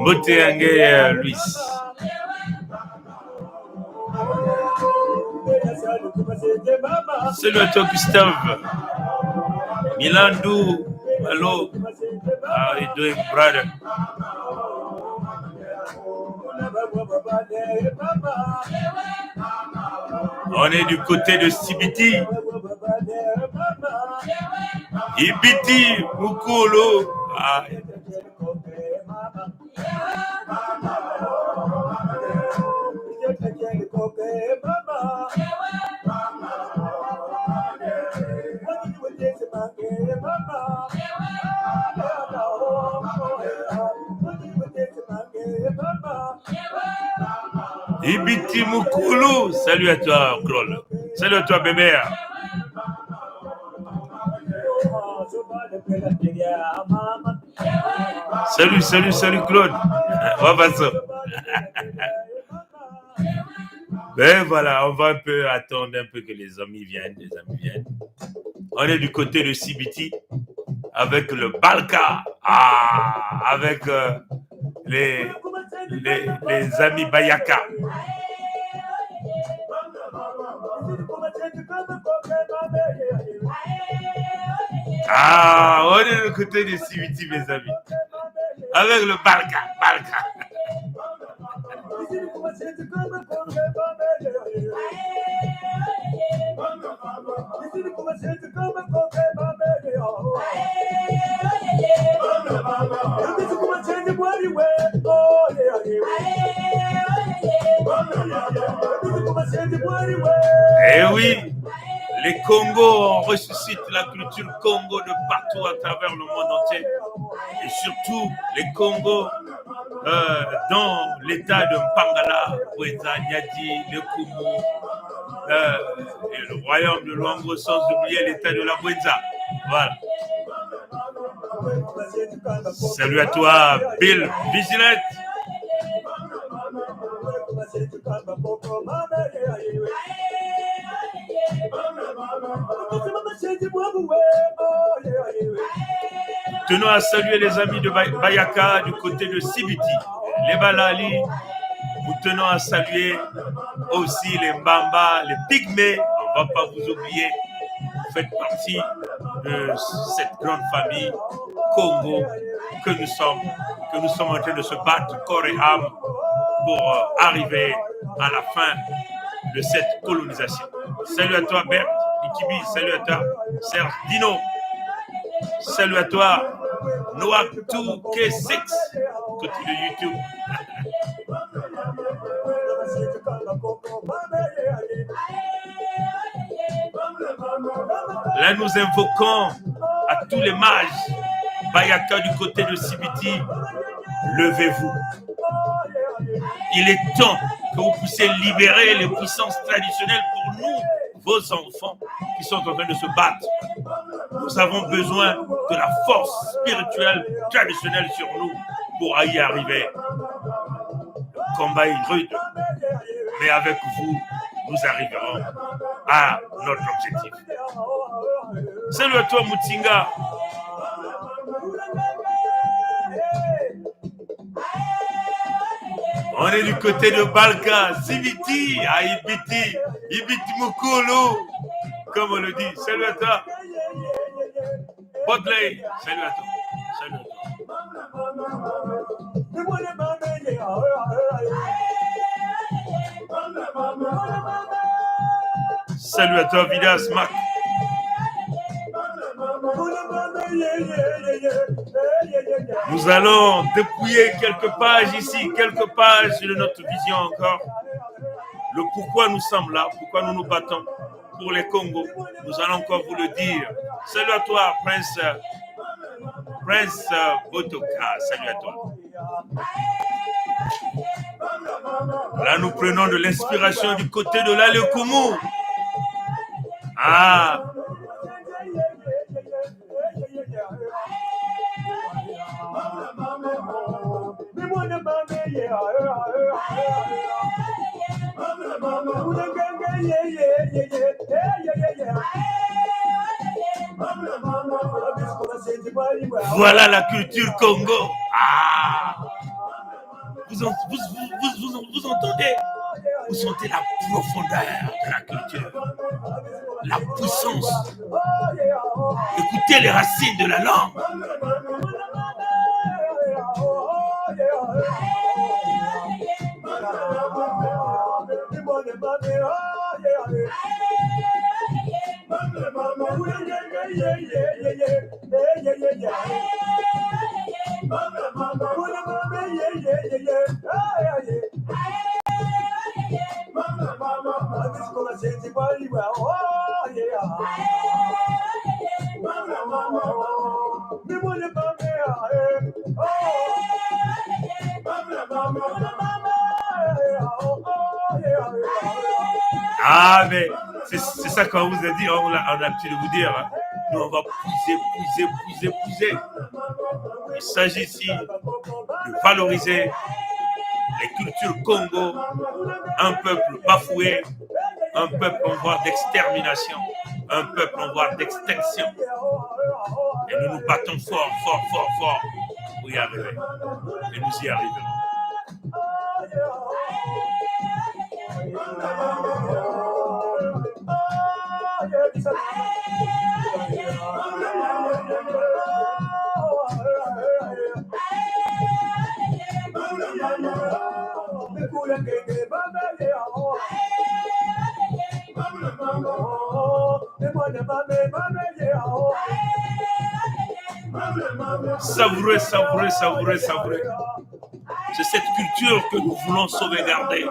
Moteangue Luis. Salut à toi Gustave. Milandou. Hello. How are you doing, brother? On est du côté de Sibiti. Ibiti Mukulu. Ah. Ibiti Mukulu. Salut à toi, Claude. Salut à toi, bébé. Salut, Claude. On va ça. Ben voilà, on va un peu attendre un peu que les amis viennent. On est du côté de Sibiti avec le Balka, avec les amis Bayaka. On est du côté de Sibiti, mes amis, avec le Balka. Eh oui, les Congos ressuscitent la culture Congo de partout à travers le monde entier. Et surtout les Congos dans l'état de Mpangala, Bweza, Nyadi, le Kumu, et le royaume de Luango, sans oublier l'état de la Bweza. Voilà. Salut à toi, Bill Vigilette. Tenons à saluer les amis de Bayaka du côté de Sibiti, les Balali. Nous tenons à saluer aussi les Mbamba, les Pygmées. On ne va pas vous oublier. Vous faites partie de cette grande famille Congo que nous sommes en train de se battre corps et âme pour arriver à la fin de cette colonisation. Salut à toi Bert Ikibi, salut à toi Serge Dino, salut à toi Noah 2K6 côté de YouTube. Là nous invoquons à tous les mages Bayaka du côté de Sibiti, levez-vous. Il est temps que vous puissiez libérer les puissances traditionnelles pour nous, vos enfants qui sont en train de se battre. Nous avons besoin de la force spirituelle traditionnelle sur nous pour y arriver. Le combat est rude, mais avec vous, nous arriverons à notre objectif. Salut à toi, Mutinga. On est du côté de Balka, Sibiti, Ibiti Mukulu, comme on le dit. Salut à toi. Bodley, salut à toi. Salut à toi, Vidas Mac. Nous allons dépouiller quelques pages ici, quelques pages de notre vision encore. Le pourquoi nous sommes là, pourquoi nous nous battons pour les Congos. Nous allons encore vous le dire. Salut à toi, Prince Botoka. Salut à toi. Là, nous prenons de l'inspiration du côté de l'Alekumu. Ah. Voilà la culture Congo. Ah. Vous entendez? Vous sentez la profondeur de la culture, la puissance. Écoutez les racines de la langue. Ah, mais c'est ça qu'on vous a dit, on a l'habitude de vous dire. Hein. Nous, on va puiser. Il s'agit ici de valoriser les cultures Congo, un peuple bafoué, un peuple en voie d'extermination, un peuple en voie d'extinction. Et nous nous battons fort pour y arriver. Et nous y arriverons. Savourez. C'est cette culture que nous voulons sauvegarder,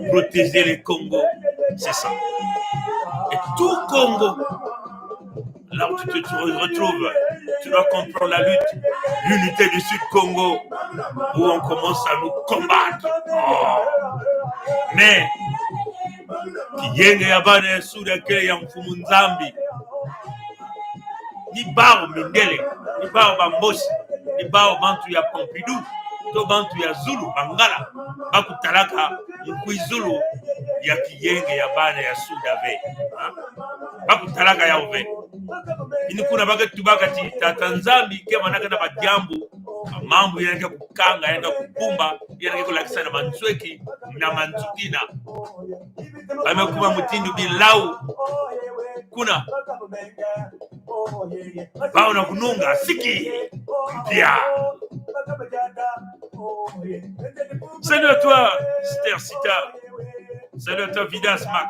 protéger les Congos, c'est ça. Et tout Congo, là où tu te retrouves, tu dois comprendre la lutte, l'unité du Sud Congo, où on commence à nous combattre. Oh. Mais, Kiyenge Yabane Soudake Yamfumu Nzambi, ni bao Mindele, ni bao Bambosi, ni bao Bantu ya Pompidou, to Bantu ya Zulu, Bangala, Bakutalaka, Mkui Zulu, ya Kiyenge Yabane ya Soudave. Bakutalaka ya Ove. Inikuna baga tubakati tata Nzambi kema naka na bajambu mambo yanake kukanga yanake kukumba yanake kulakisa na mansweki na mantukina amekuwa mutindu bilau kuna bao na kununga siki mpia. Salut à toi Ster Sita, salut à toi Vidas Mac.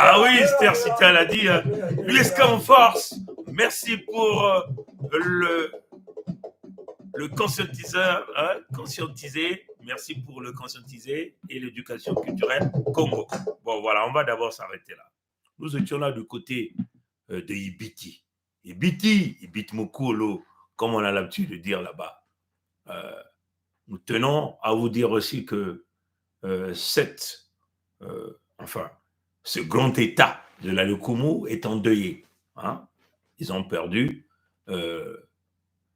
Ah oui, Esther Sita l'a dit, l'USK en force. Merci pour le conscientiseur, conscientiser. Merci pour le conscientiser et l'éducation culturelle Congo. Bon, voilà, on va d'abord s'arrêter là. Nous étions là du côté de Ibiti. Ibiti Mukolo, comme on a l'habitude de dire là-bas. Nous tenons à vous dire aussi que ce grand état de la Lukumu est endeuillé. Hein? Ils ont perdu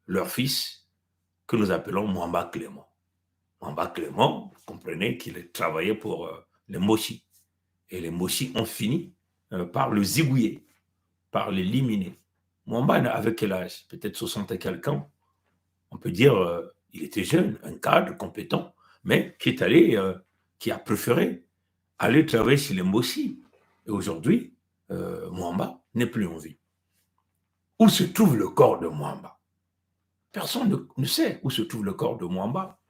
leur fils que nous appelons Mwamba Clément. Mwamba Clément, vous comprenez qu'il travaillait pour les Moshi. Et les Moshi ont fini par le zigouiller, par l'éliminer. Mwamba avait quel âge? Peut-être 60 et quelques ans. On peut dire il était jeune, un cadre compétent, mais qui a préféré aller travailler chez les Moshi. Et aujourd'hui, Mwamba n'est plus en vie. où se trouve le corps de Mwamba. Personne ne sait où se trouve le corps de Mwamba.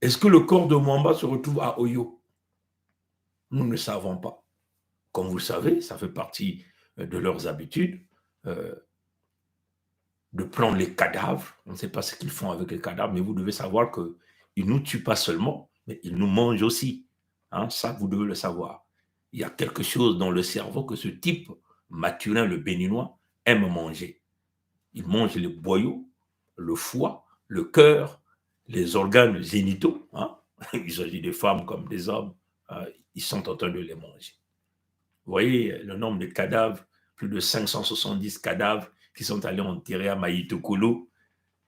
Est-ce que le corps de Mwamba se retrouve à Oyo? Nous ne savons pas. Comme vous le savez, ça fait partie de leurs habitudes de prendre les cadavres. On ne sait pas ce qu'ils font avec les cadavres, mais vous devez savoir qu'ils ne nous tuent pas seulement, mais ils nous mangent aussi. Hein, ça, vous devez le savoir. Il y a quelque chose dans le cerveau que ce type, Mathurin le Béninois, aime manger. Il mange les boyaux, le foie, le cœur, les organes génitaux. Hein. Il s'agit des femmes comme des hommes. Ils sont en train de les manger. Vous voyez le nombre de cadavres, plus de 570 cadavres qui sont allés enterrer à Maïtokolo.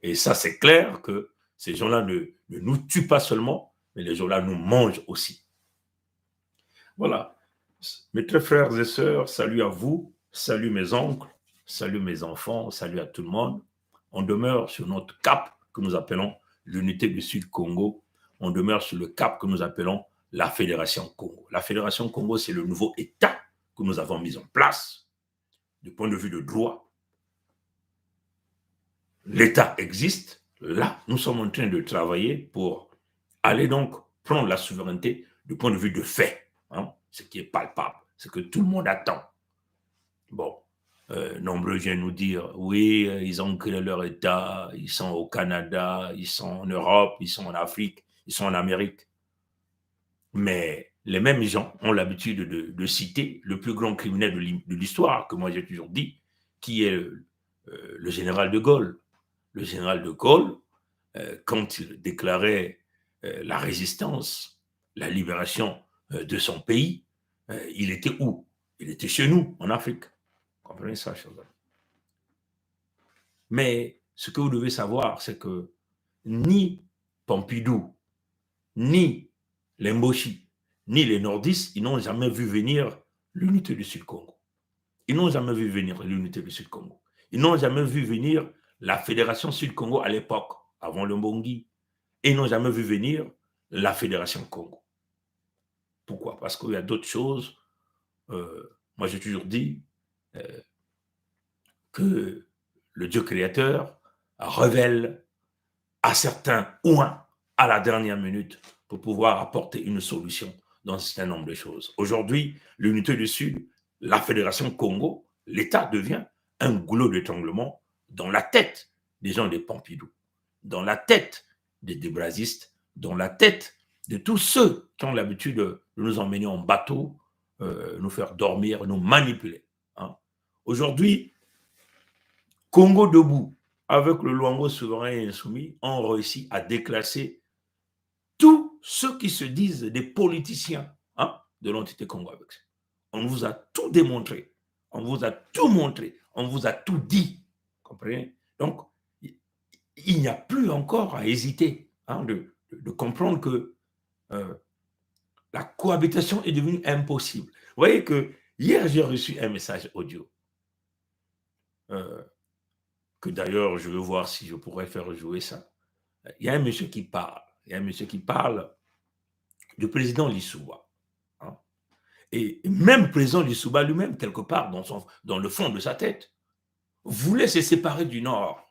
Et ça, c'est clair que ces gens-là ne nous tuent pas seulement, mais les gens-là nous mangent aussi. Voilà. Mes très frères et sœurs, salut à vous, salut mes oncles, salut mes enfants, salut à tout le monde. On demeure sur notre cap que nous appelons l'unité du Sud-Congo. On demeure sur le cap que nous appelons la Fédération Congo. La Fédération Congo, c'est le nouveau État que nous avons mis en place du point de vue de droit. L'État existe. Là, nous sommes en train de travailler pour aller donc prendre la souveraineté du point de vue de fait. Hein, ce qui est palpable, ce que tout le monde attend. Bon, nombreux viennent nous dire, oui, ils ont créé leur État, ils sont au Canada, ils sont en Europe, ils sont en Afrique, ils sont en Amérique. Mais les mêmes gens ont l'habitude de citer le plus grand criminel de l'histoire, que moi j'ai toujours dit, qui est le général de Gaulle. Le général de Gaulle, quand il déclarait la résistance, la libération de son pays, il était où? Il était chez nous, en Afrique. Vous comprenez ça, chers amis? Mais ce que vous devez savoir, c'est que ni Pompidou, ni les Mboshi, ni les nordistes, ils n'ont jamais vu venir l'unité du Sud-Congo. Ils n'ont jamais vu venir l'unité du Sud-Congo. Ils n'ont jamais vu venir la Fédération Sud-Congo à l'époque, avant le Mbongi. Et ils n'ont jamais vu venir la Fédération Congo. Pourquoi? Parce qu'il y a d'autres choses. Moi, j'ai toujours dit que le Dieu créateur révèle à certains ouins à la dernière minute pour pouvoir apporter une solution dans un certain nombre de choses. Aujourd'hui, l'unité du Sud, la Fédération Congo, l'État devient un goulot d'étranglement dans la tête des gens des Pompidou, dans la tête des débrasistes, dans la tête de tous ceux qui ont l'habitude de nous emmener en bateau, nous faire dormir, nous manipuler. Hein. Aujourd'hui, Congo debout, avec le Luango souverain et insoumis, ont réussi à déclasser tous ceux qui se disent des politiciens de l'entité Congo. On vous a tout démontré, on vous a tout montré, on vous a tout dit. Comprenez? Donc, il n'y a plus encore à hésiter de comprendre que la cohabitation est devenue impossible. Vous voyez que hier, j'ai reçu un message audio que d'ailleurs, je veux voir si je pourrais faire jouer ça. Il y a un monsieur qui parle. Il y a un monsieur qui parle du président Lissouba. Hein. Et même le président Lissouba lui-même, quelque part, dans le fond de sa tête, voulait se séparer du Nord.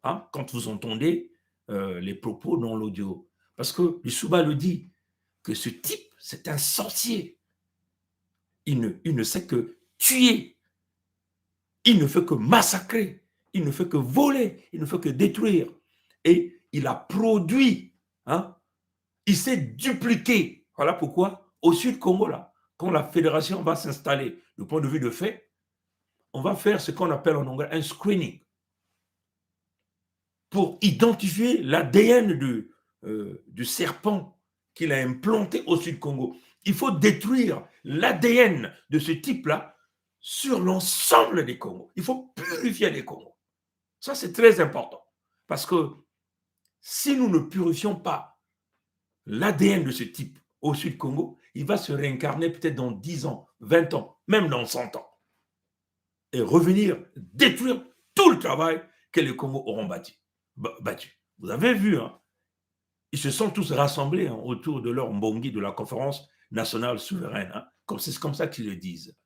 Hein, quand vous entendez les propos dans l'audio. Parce que Lissouba le dit, que ce type, c'est un sorcier. Il ne sait que tuer. Il ne fait que massacrer. Il ne fait que voler. Il ne fait que détruire. Et il a produit. Hein, il s'est dupliqué. Voilà pourquoi, au Sud-Congo, là, quand la fédération va s'installer, du point de vue de fait, on va faire ce qu'on appelle en anglais un screening pour identifier l'ADN du serpent qu'il a implanté au Sud-Congo. Il faut détruire l'ADN de ce type-là sur l'ensemble des Congos. Il faut purifier les Congos. Ça, c'est très important. Parce que si nous ne purifions pas l'ADN de ce type au Sud-Congo, il va se réincarner peut-être dans 10 ans, 20 ans, même dans 100 ans. Et revenir détruire tout le travail que les Congos auront battu. Vous avez vu, hein? Ils se sont tous rassemblés autour de leur Mbongi de la conférence nationale souveraine. Hein? C'est comme ça qu'ils le disent.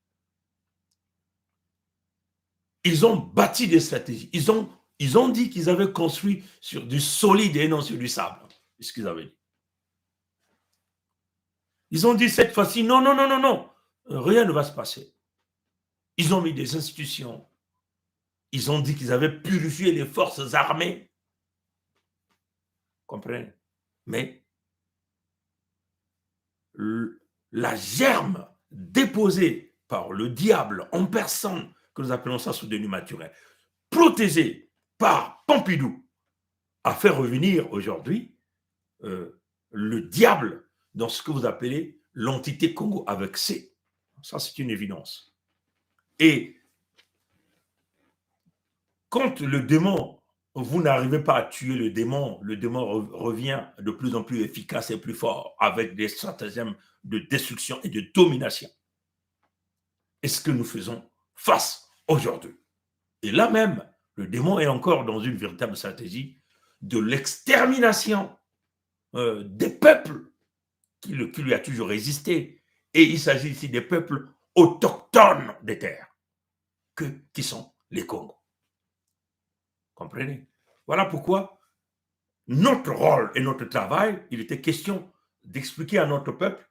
ils ont bâti des stratégies. Ils ont dit qu'ils avaient construit sur du solide et non sur du sable. C'est ce qu'ils avaient dit. Ils ont dit cette fois-ci, non, non, non, non, non, rien ne va se passer. Ils ont mis des institutions. Ils ont dit qu'ils avaient purifié les forces armées. Comprenez? Mais la germe déposée par le diable en personne, que nous appelons ça sous Denis Mathurin, protégée par Pompidou, a fait revenir aujourd'hui le diable dans ce que vous appelez l'entité Congo avec C. Ça, c'est une évidence. Et quand le démon, vous n'arrivez pas à tuer le démon revient de plus en plus efficace et plus fort avec des stratagèmes de destruction et de domination. Et ce que nous faisons face aujourd'hui. Et là même, le démon est encore dans une véritable stratégie de l'extermination des peuples qui lui a toujours résisté. Et il s'agit ici des peuples autochtones des terres, qui sont les Congos. Comprenez? Voilà pourquoi notre rôle et notre travail, il était question d'expliquer à notre peuple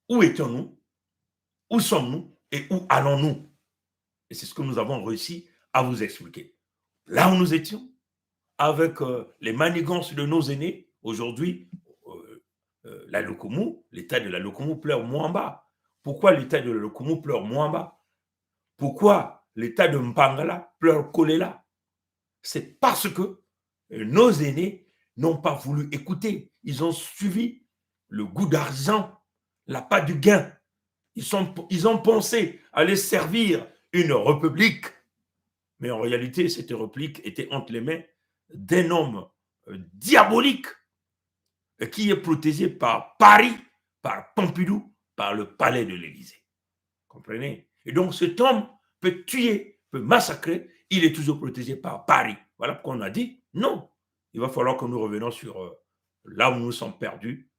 où étions-nous, où sommes-nous et où allons-nous. Et c'est ce que nous avons réussi à vous expliquer. Là où nous étions, avec les manigances de nos aînés, aujourd'hui, la Lokomu, l'état de la Lokomu pleure moins bas. Pourquoi l'état de la Lokomu pleure moins bas? Pourquoi l'état de Mpangala pleure Kolela? C'est parce que nos aînés n'ont pas voulu écouter. Ils ont suivi le goût d'argent, l'appât du gain. Ils ont pensé aller servir une république. Mais en réalité, cette république était entre les mains d'un homme diabolique qui est protégé par Paris, par Pompidou, par le palais de l'Élysée. Comprenez? Et donc cet homme peut tuer, peut massacrer, il est toujours protégé par Paris. Voilà pourquoi on a dit non. Il va falloir que nous revenions sur là où nous sommes perdus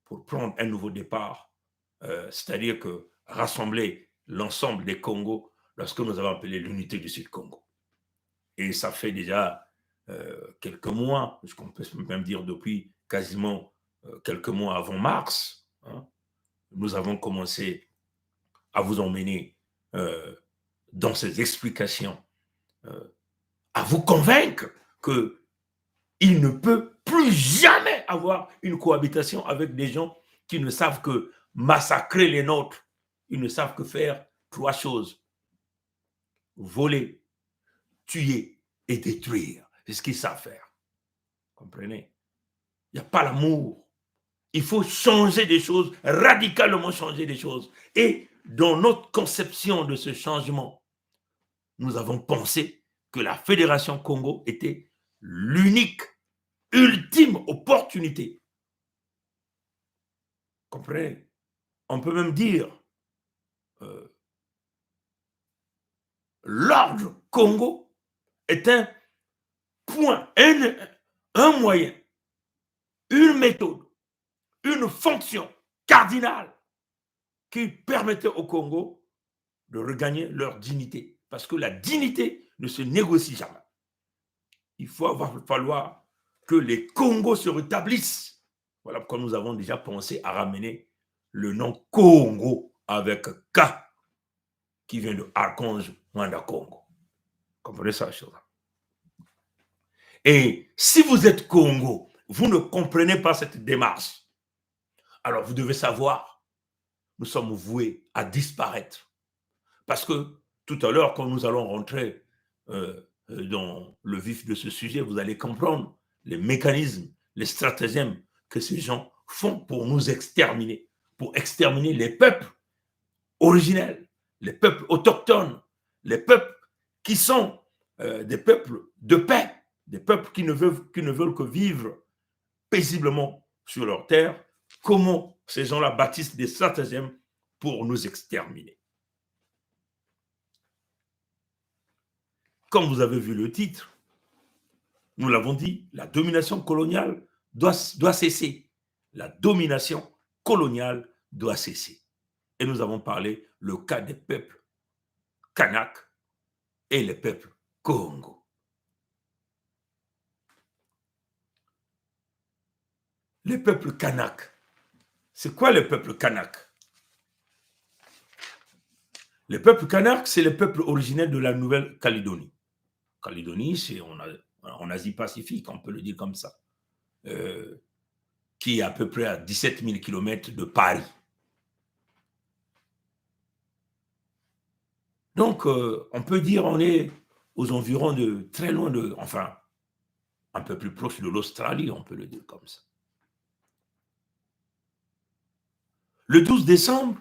pour prendre un nouveau départ, c'est-à-dire que rassembler l'ensemble des Congos lorsque nous avons appelé l'unité du Sud-Congo. Et ça fait déjà quelques mois, on peut même dire depuis quasiment quelques mois avant mars, hein, nous avons commencé à vous emmener dans ces explications, à vous convaincre qu'il ne peut plus jamais avoir une cohabitation avec des gens qui ne savent que massacrer les nôtres. Ils ne savent que faire trois choses: voler, tuer et détruire. C'est ce qu'ils savent faire. Comprenez? Il n'y a pas l'amour. Il faut changer des choses, radicalement changer des choses. Et dans notre conception de ce changement, nous avons pensé que la Fédération Congo était l'unique, ultime opportunité. Comprenez? On peut même dire l'ordre Congo est un point, un moyen, une méthode, une fonction cardinale qui permettait au Congo de regagner leur dignité. Parce que la dignité ne se négocie jamais. Il va falloir que les Congos se rétablissent. Voilà pourquoi nous avons déjà pensé à ramener le nom Congo avec K, qui vient de Archange Mwanda Congo. Comprenez ça, chose. Et si vous êtes Congo, vous ne comprenez pas cette démarche, alors vous devez savoir, nous sommes voués à disparaître. Parce que tout à l'heure, quand nous allons rentrer dans le vif de ce sujet, vous allez comprendre les mécanismes, les stratagèmes que ces gens font pour nous exterminer, pour exterminer les peuples originels, les peuples autochtones, les peuples qui sont des peuples de paix, des peuples qui ne veulent que vivre paisiblement sur leur terre. Comment ces gens-là bâtissent des stratagèmes pour nous exterminer? Comme vous avez vu le titre, nous l'avons dit, la domination coloniale doit cesser. La domination coloniale doit cesser. Et nous avons parlé le cas des peuples Kanak et le peuple Congo. Le peuple Kanak. C'est quoi le peuple Kanak? Le peuple Kanak, c'est le peuple originel de la Nouvelle-Calédonie. Calédonie, c'est en Asie-Pacifique, on peut le dire comme ça, qui est à peu près à 17 000 km de Paris. Donc, on peut dire on est aux environs de très loin de, enfin, un peu plus proche de l'Australie, on peut le dire comme ça. Le 12 décembre,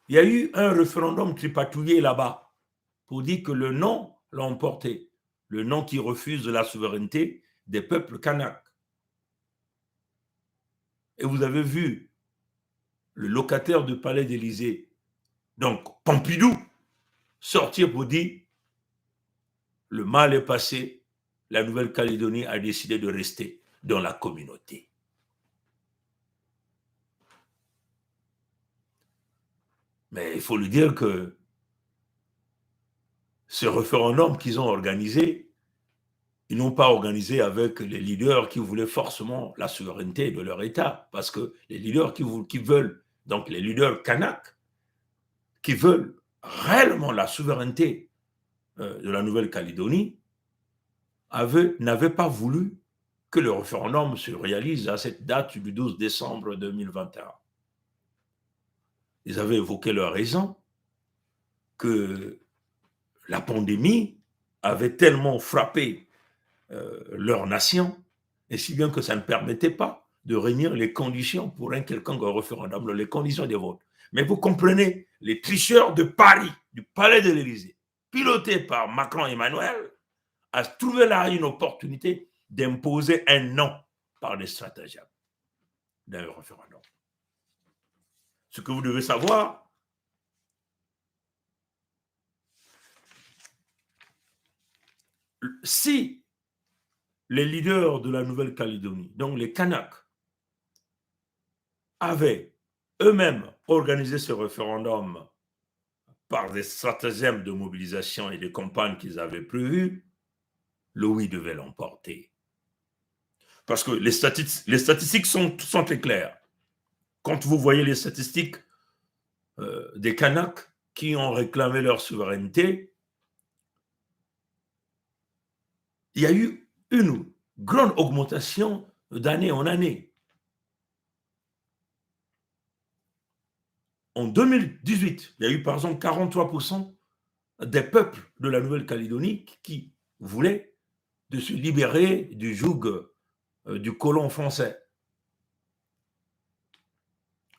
il y a eu un référendum tripatouillé là-bas pour dire que le non l'a emporté, le non qui refuse la souveraineté des peuples kanaks. Et vous avez vu le locataire du palais d'Élysée, donc Pompidou, sortir pour dire le mal est passé, la Nouvelle-Calédonie a décidé de rester dans la communauté. Mais il faut le dire que ce référendum qu'ils ont organisé, ils n'ont pas organisé avec les leaders qui voulaient forcément la souveraineté de leur État, parce que les leaders qui veulent, donc les leaders kanaks, qui veulent réellement la souveraineté de la Nouvelle-Calédonie, n'avaient pas voulu que le référendum se réalise à cette date du 12 décembre 2021. Ils avaient évoqué leur raison que la pandémie avait tellement frappé leur nation, et si bien que ça ne permettait pas de réunir les conditions pour un quelconque référendum, les conditions des votes. Mais vous comprenez, les tricheurs de Paris, du palais de l'Élysée, pilotés par Macron et Emmanuel, a trouvé là une opportunité d'imposer un non par des stratagèmes d'un référendum. Ce que vous devez savoir, si les leaders de la Nouvelle-Calédonie, donc les Kanaks, avaient eux-mêmes organisé ce référendum par des stratagèmes de mobilisation et des campagnes qu'ils avaient prévues, le oui devait l'emporter. Parce que les statistiques sont très claires. Quand vous voyez les statistiques des Kanaks qui ont réclamé leur souveraineté, il y a eu une grande augmentation d'année en année. En 2018, il y a eu par exemple 43% des peuples de la Nouvelle-Calédonie qui voulaient de se libérer du joug du colon français.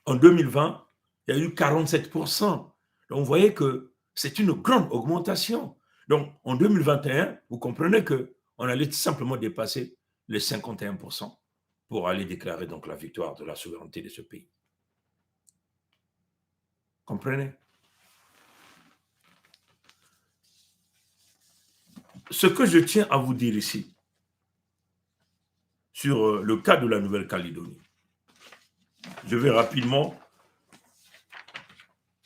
En 2020, il y a eu 47%. Donc, vous voyez que c'est une grande augmentation. Donc, en 2021, vous comprenez qu'on allait simplement dépasser les 51% pour aller déclarer donc la victoire de la souveraineté de ce pays. Comprenez? Ce que je tiens à vous dire ici, sur le cas de la Nouvelle-Calédonie, je vais rapidement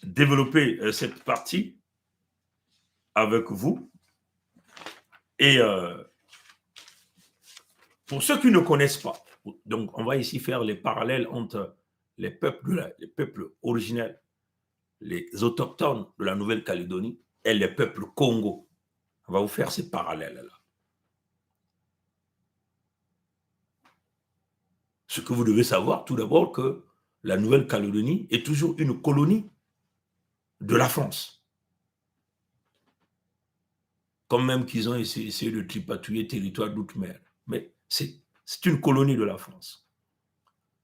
développer cette partie avec vous. Et pour ceux qui ne connaissent pas, donc on va ici faire les parallèles entre les peuples originels, les autochtones de la Nouvelle-Calédonie et les peuples Congo. On va vous faire ces parallèles-là. Ce que vous devez savoir, tout d'abord, que la Nouvelle-Calédonie est toujours une colonie de la France. Comme même qu'ils ont essayé de tripatouiller territoire d'outre-mer. Mais c'est une colonie de la France.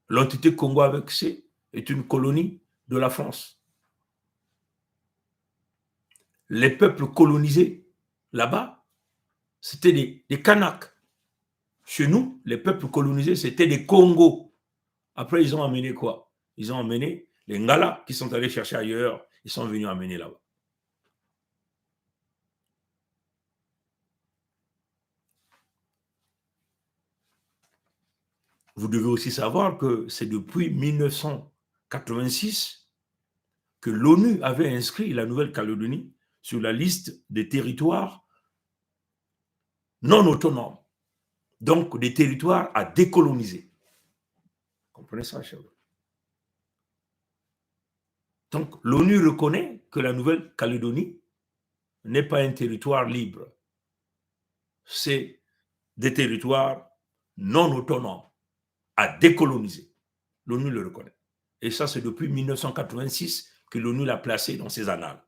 L'entité Congo avec C est une colonie de la France. Les peuples colonisés là-bas, c'était des Kanaks. Chez nous, les peuples colonisés, c'était des Congos. Après, ils ont amené quoi? Ils ont amené les Ngala qui sont allés chercher ailleurs. Ils sont venus amener là-bas. Vous devez aussi savoir que c'est depuis 1986 que l'ONU avait inscrit la Nouvelle-Calédonie sur la liste des territoires non autonomes, donc des territoires à décoloniser. Vous comprenez ça, cher? Donc, l'ONU reconnaît que la Nouvelle-Calédonie n'est pas un territoire libre. C'est des territoires non autonomes à décoloniser. L'ONU le reconnaît. Et ça, c'est depuis 1986 que l'ONU l'a placé dans ses annales.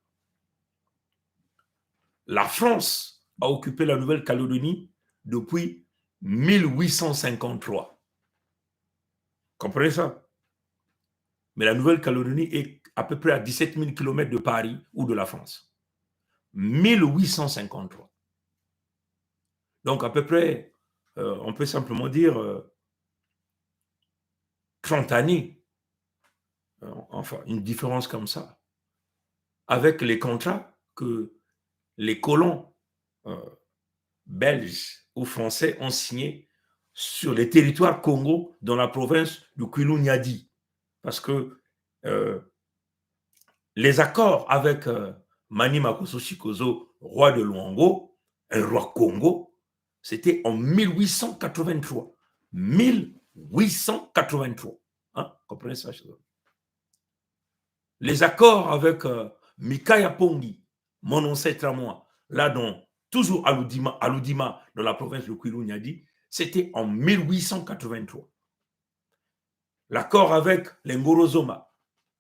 La France a occupé la Nouvelle-Calédonie depuis 1853. Comprenez ça? Mais la Nouvelle-Calédonie est à peu près à 17 000 km de Paris ou de la France. 1853. Donc à peu près, on peut simplement dire 30 années, enfin une différence comme ça, avec les contrats que les colons belges ou français ont signés sur les territoires Congo dans la province du Kwilu-Nyadi. Parce que les accords avec Mani Makosso Chikozo, roi de Luango, un roi Congo, c'était en 1883. 1883. Hein? Comprenez ça? Les accords avec Mikaya Pongi, mon ancêtre à moi, là, toujours à Loudima, dans la province de Kwilu-Nyadi, c'était en 1883. L'accord avec les Ngorozoma,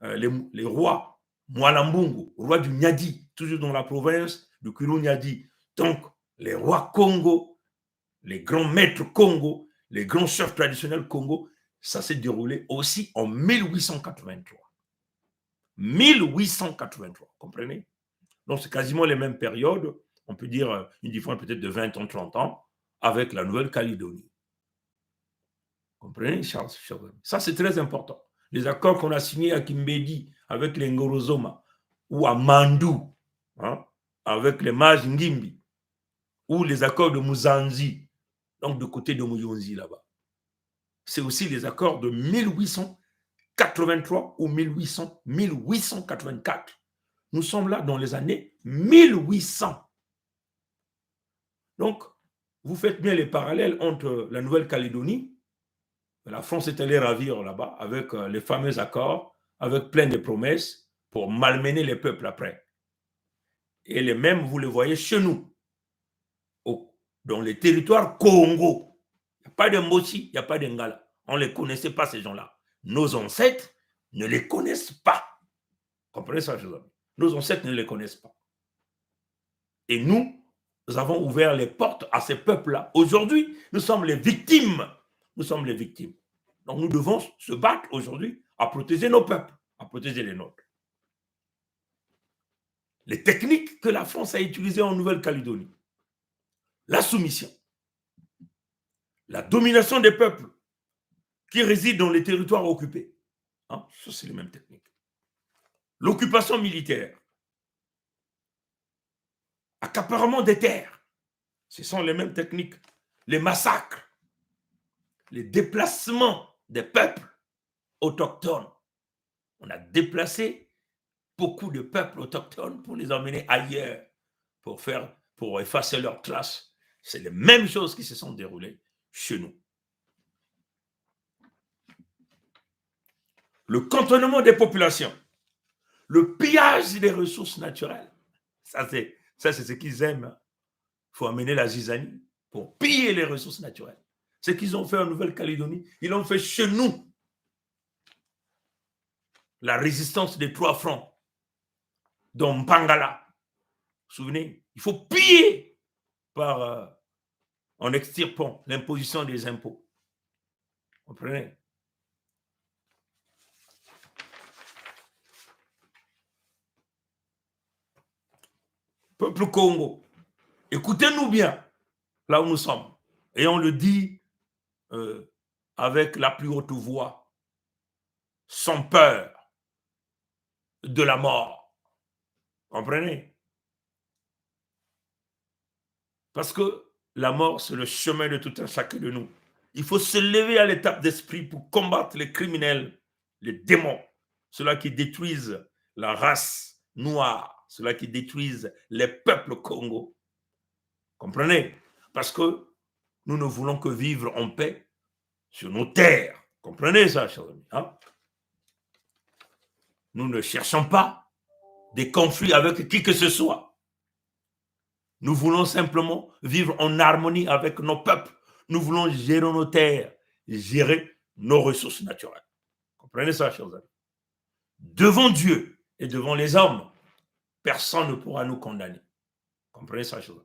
les rois Mwalambungu, roi du Nyadi, toujours dans la province de Kwilu-Nyadi. Donc, les rois Congo, les grands maîtres Congo, les grands chefs traditionnels Congo, ça s'est déroulé aussi en 1883. 1883, comprenez? Donc, c'est quasiment les mêmes périodes, on peut dire une différence peut-être de 20 ans, 30 ans, avec la Nouvelle-Calédonie. Comprenez, Charles? Ça, c'est très important. Les accords qu'on a signés à Kimbedi avec les Ngorozoma, ou à Mandou, hein, avec les Mages Ngimbi, ou les accords de Muzanzi, donc de côté de Muyonzi là-bas. C'est aussi les accords de 1883 ou 1884. Nous sommes là dans les années 1800. Donc, vous faites bien les parallèles entre la Nouvelle-Calédonie, la France est allée ravir là-bas avec les fameux accords, avec plein de promesses pour malmener les peuples après. Et les mêmes, vous les voyez chez nous, dans les territoires Congo. Il n'y a pas de Mochi, il n'y a pas de Ngala. On ne les connaissait pas, ces gens-là. Nos ancêtres ne les connaissent pas. Comprenez ça, je vous dis. Nos ancêtres ne les connaissent pas. Et nous avons ouvert les portes à ces peuples-là. Aujourd'hui, nous sommes les victimes. Nous sommes les victimes. Donc nous devons se battre aujourd'hui à protéger nos peuples, à protéger les nôtres. Les techniques que la France a utilisées en Nouvelle-Calédonie, la soumission, la domination des peuples qui résident dans les territoires occupés, hein, ça c'est les mêmes techniques. L'occupation militaire, accaparement des terres, ce sont les mêmes techniques. Les massacres, les déplacements des peuples autochtones. On a déplacé beaucoup de peuples autochtones pour les emmener ailleurs, pour effacer leurs traces. C'est les mêmes choses qui se sont déroulées chez nous. Le cantonnement des populations, le pillage des ressources naturelles, ça c'est ce qu'ils aiment. Il faut amener la zizanie pour piller les ressources naturelles. Ce qu'ils ont fait en Nouvelle-Calédonie, ils l'ont fait chez nous. La résistance des 3 francs, dans Mpangala. Vous vous souvenez? Il faut piller en extirpant l'imposition des impôts. Vous comprenez? Peuple Congo, écoutez-nous bien, là où nous sommes. Et on le dit avec la plus haute voix, sans peur de la mort. Comprenez? Parce que la mort, c'est le chemin de tout un chacun de nous. Il faut se lever à l'étape d'esprit pour combattre les criminels, les démons, ceux-là qui détruisent la race noire, ceux-là qui détruisent les peuples Congo. Comprenez? Parce que nous ne voulons que vivre en paix sur nos terres. Comprenez ça, chers amis, hein? Nous ne cherchons pas des conflits avec qui que ce soit. Nous voulons simplement vivre en harmonie avec nos peuples. Nous voulons gérer nos terres, gérer nos ressources naturelles. Comprenez ça, chers amis? Devant Dieu et devant les hommes, personne ne pourra nous condamner. Comprenez ça, chers amis?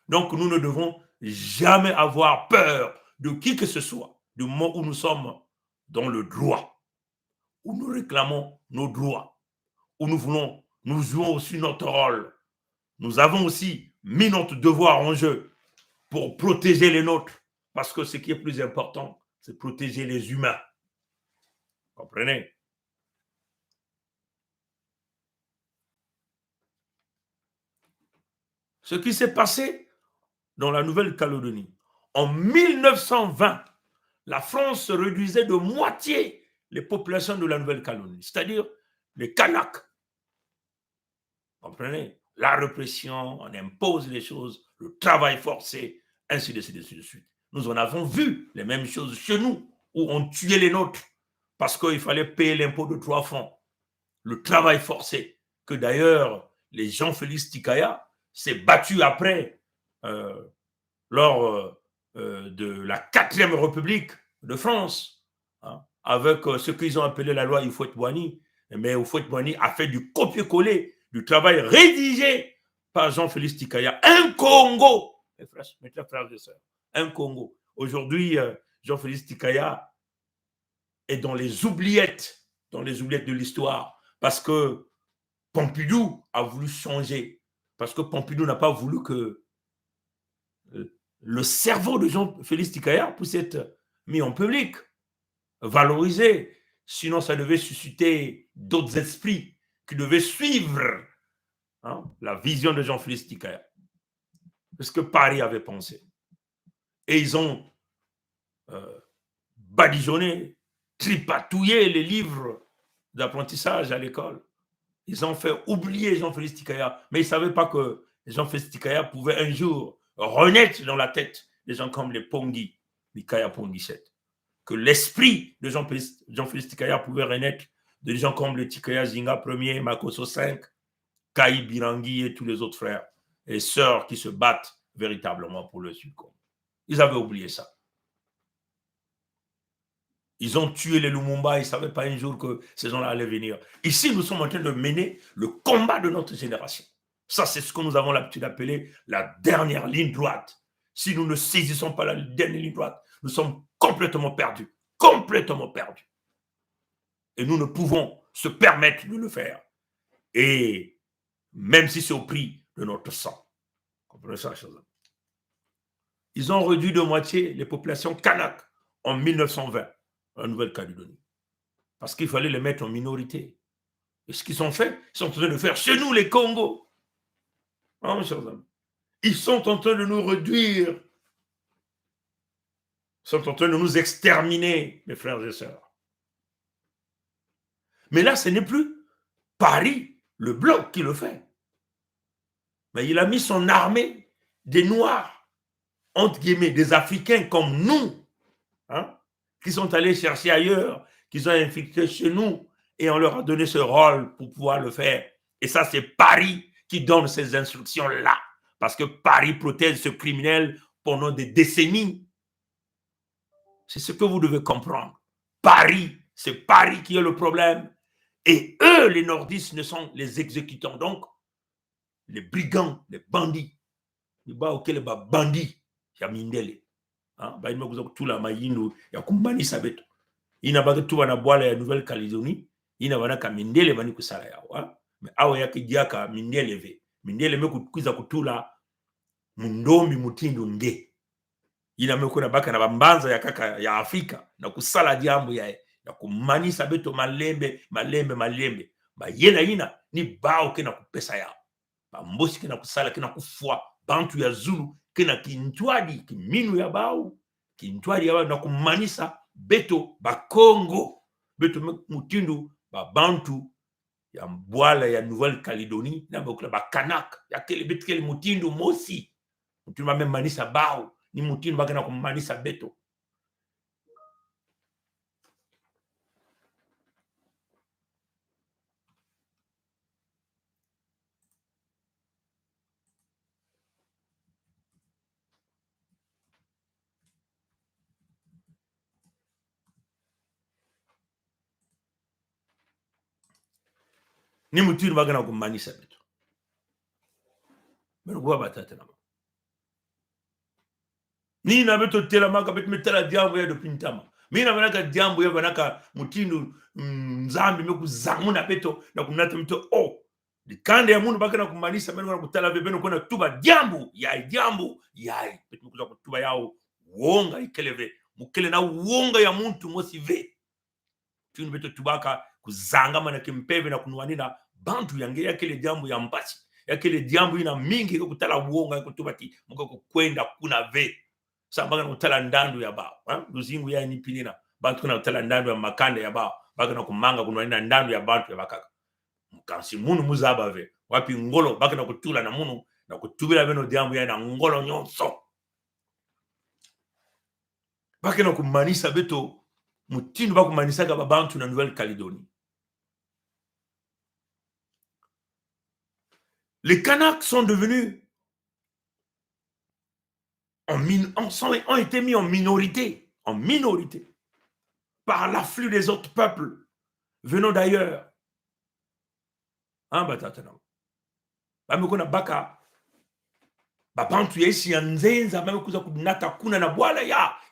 Donc, nous ne devons jamais avoir peur de qui que ce soit, du moment où nous sommes dans le droit, où nous réclamons nos droits, où nous jouons aussi notre rôle. Nous avons aussi mis notre devoir en jeu pour protéger les nôtres, parce que ce qui est plus important, c'est protéger les humains. Comprenez? Ce qui s'est passé dans la Nouvelle-Calédonie, en 1920, la France réduisait de moitié les populations de la Nouvelle-Calédonie, c'est-à-dire les Kanaks. Comprenez? La répression, on impose les choses, le travail forcé, ainsi de suite, ainsi de suite. Nous en avons vu les mêmes choses chez nous, où on tuait les nôtres parce qu'il fallait payer l'impôt de 3 francs. Le travail forcé, que d'ailleurs, les Jean-Félix Tikaya s'est battu après, lors de la 4e République de France, hein, avec ce qu'ils ont appelé la loi Houphouët-Boigny. Mais Houphouët-Boigny a fait du copier-coller du travail rédigé par Jean-Félix Tikaya. Un Congo, mes frères et sœurs, un Congo. Aujourd'hui, Jean-Félix Tikaya est dans les oubliettes de l'histoire, parce que Pompidou a voulu changer, parce que Pompidou n'a pas voulu que le cerveau de Jean-Félix Tikaya puisse être mis en public, valorisé. Sinon, ça devait susciter d'autres esprits qui devaient suivre, hein, la vision de Jean-Félix Tikaya. C'est ce que Paris avait pensé. Et ils ont badigeonné, tripatouillé les livres d'apprentissage à l'école. Ils ont fait oublier Jean-Félix Tikaya, mais ils ne savaient pas que Jean-Félix Tikaya pouvait un jour renaître dans la tête des gens comme les Pongi, Mikaya Pongi 7. Que l'esprit de Jean-Félix Tikaya pouvait renaître de gens comme le Tikaya Zinga 1er, Makoso 5, Kai Birangi et tous les autres frères et sœurs qui se battent véritablement pour le Sud-Congo. Ils avaient oublié ça. Ils ont tué les Lumumba, ils ne savaient pas un jour que ces gens-là allaient venir. Ici, nous sommes en train de mener le combat de notre génération. Ça, c'est ce que nous avons l'habitude d'appeler la dernière ligne droite. Si nous ne saisissons pas la dernière ligne droite, nous sommes complètement perdus. Complètement perdus. Et nous ne pouvons se permettre de le faire. Et même si c'est au prix de notre sang. Comprenez ça, chers amis? Ils ont réduit de moitié les populations Kanak en 1920. En Nouvelle-Calédonie. Parce qu'il fallait les mettre en minorité. Et ce qu'ils ont fait, ils sont en train de faire chez nous, les Congos. Ah, mes chers amis. Ils sont en train de nous réduire. Ils sont en train de nous exterminer, mes frères et sœurs. Mais là, ce n'est plus Paris, le bloc, qui le fait. Mais il a mis son armée des Noirs, entre guillemets, des Africains comme nous, hein, qui sont allés chercher ailleurs, qu'ils ont infiltré chez nous, et on leur a donné ce rôle pour pouvoir le faire. Et ça, c'est Paris qui donne ces instructions-là, parce que Paris protège ce criminel pendant des décennies. C'est ce que vous devez comprendre. Paris, c'est Paris qui est le problème, et eux, les nordistes, ne sont les exécutants. Donc, les brigands, les bandits, les bandits, Yamindele. Baima kuza kutula mayino ya kumbanisa beto ina baga tuwa na bwala ya Nouvelle-Calédonie ina wana ka mindele bani kusala yawa me awe yake diaka mindele me kuza kutula mundombi mutindo nge ina me kuna baka na bambanza ya kaka ya Afrika na kusala diambo ya kumanisa beto malembe ba yena ina ni bao kena kupesa ya ba mbosi kena kusala kena kufua bantu ya Zulu kena kintwadi kiminu ya bau kintwadi ya bau na kumanisa beto ba Congo beto mutindu ba bantu Il y a Boile, il y a Nouvelle-Calédonie, il y a Kanak, il y a quel bête quel moutindo mosi. Tu m'as même manisa bao, ni moutindo bagana comme manisa beto. Ni moutindo bagana comme manisa beto. Mais quoi batata na. Ni na beto tela maka bet metela diambo ya dopintama. Mina banaka diambo ya banaka mutindo nzambi meku zamu na beto na kunata mito oh kande ya mundu bakana kumanisa meno na kutala bebeno kona tuba diambo yai betu kuza kutuba yao wonga ikeleve mukele na wonga ya muntu mosive tunu beto tubaka kuzanga mana kimpeve na kunwanina bantu yange ya kele diambo ya mbasi ya kele diambo ina mingi kutala wonga kutubati muko kwenda kuna ve sambanga kutala ndandu ya bao luzingu ya ni pinina bantu kuna kutala ndandu ya makande ya bao bakana kumanga kunwanina ndandu ya bantu ya bakaka mukansi munu muzaba ve wapi ngolo bakana kutula na munu na kutubila beno diambo ya na ngolo nyonso bakana kumanisa beto mutindo bakumanisa ka babantu na Nouvelle-Calédonie. Les Kanaks sont devenus ont été mis en minorité par l'afflux des autres peuples venant d'ailleurs. Batatana. Bamekona baka babantu ya isi ya nzenza bamekuza kunata kuna na bwala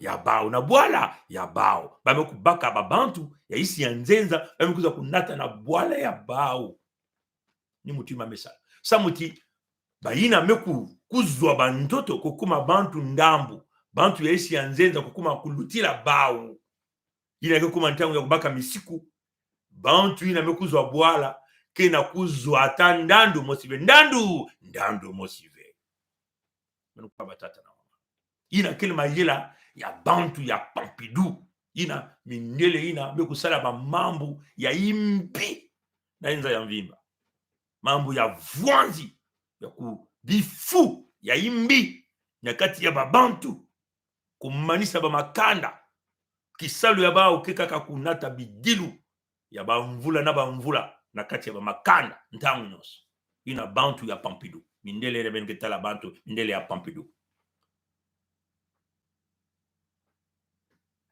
ya bao na bwala ya bao bamekubaka babantu ya isi ya nzenza bamekuza kunata na bwala ya bao ni mutima mesala samuti bayina meku kuzwa bantoto kokuma bantu ndambu bantu ya isi ya nzenza kokuma kulutila bao ina kokuma ntangu ya kubaka misiku bantu ina mekuzwa bwala kena kuzwa ata ndandu mosive ina kele mayela ya bantu ya Pompidou ina mindele ina bekusala ba mambu ya impi na inza ya mvimba mambu ya vwanzi ya kubifu ya imbi nyakati ya babantu kumanisa ba makanda kisalu ya bao kekaka kunata bidilu ya bamvula na bamvula na kati ya ba makanda ntangu nyonso ina bantu ya Pompidou mindele reben ketala bantu mindele ya Pompidou.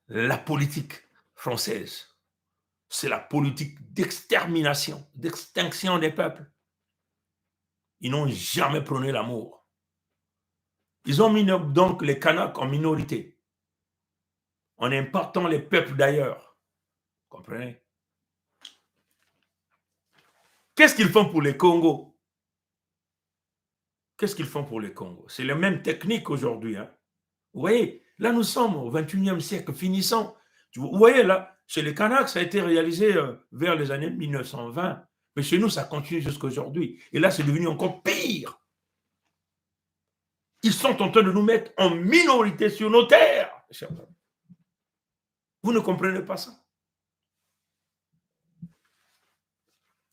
La politique française, c'est la politique d'extermination, d'extinction des peuples. Ils n'ont jamais prôné l'amour. Ils ont mis donc les Kanaks en minorité, en important les peuples d'ailleurs. Comprenez? Qu'est-ce qu'ils font pour les Congos? Qu'est-ce qu'ils font pour les Congos? C'est la même technique aujourd'hui. Hein? Vous voyez, là nous sommes au 21e siècle, finissant. Vous voyez là, chez les Kanaks, ça a été réalisé vers les années 1920. Mais chez nous, ça continue jusqu'à aujourd'hui. Et là, c'est devenu encore pire. Ils sont en train de nous mettre en minorité sur nos terres. Vous ne comprenez pas ça?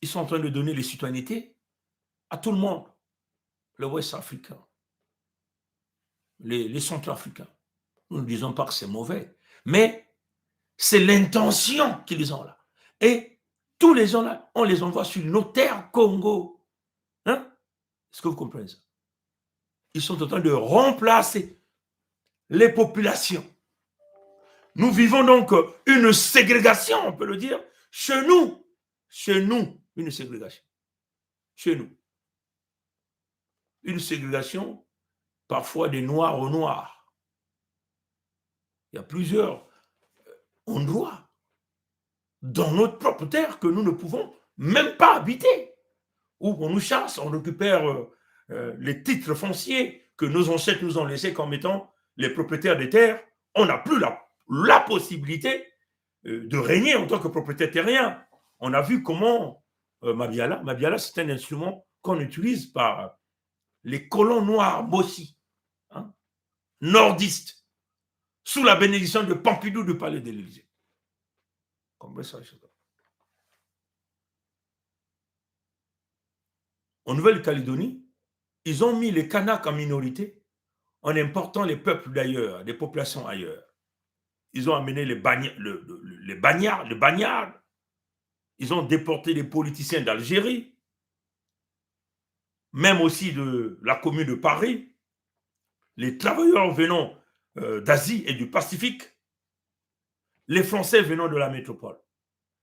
Ils sont en train de donner les citoyennetés à tout le monde. Le Ouest africain, les Centrafricains. Nous ne disons pas que c'est mauvais, mais c'est l'intention qu'ils ont là. Et tous les gens là, on les envoie sur nos terres Congo. Hein? Est-ce que vous comprenez ça? Ils sont en train de remplacer les populations. Nous vivons donc une ségrégation, on peut le dire, chez nous, une ségrégation. Chez nous. Une ségrégation, parfois des noirs aux noirs. Il y a plusieurs endroits dans notre propre terre que nous ne pouvons même pas habiter, où on nous chasse, on récupère les titres fonciers que nos ancêtres nous ont laissés comme étant les propriétaires des terres. On n'a plus la possibilité de régner en tant que propriétaire terrien. On a vu comment Mabiala, c'est un instrument qu'on utilise par les colons noirs Bossi, hein, nordistes, sous la bénédiction de Pompidou du palais de l'Élysée. Comme ça, en Nouvelle-Calédonie, ils ont mis les Kanaks en minorité en important les peuples d'ailleurs, des populations ailleurs. Ils ont amené les bagnards. Ils ont déporté les politiciens d'Algérie, même aussi de la commune de Paris, les travailleurs venant d'Asie et du Pacifique, les Français venant de la métropole.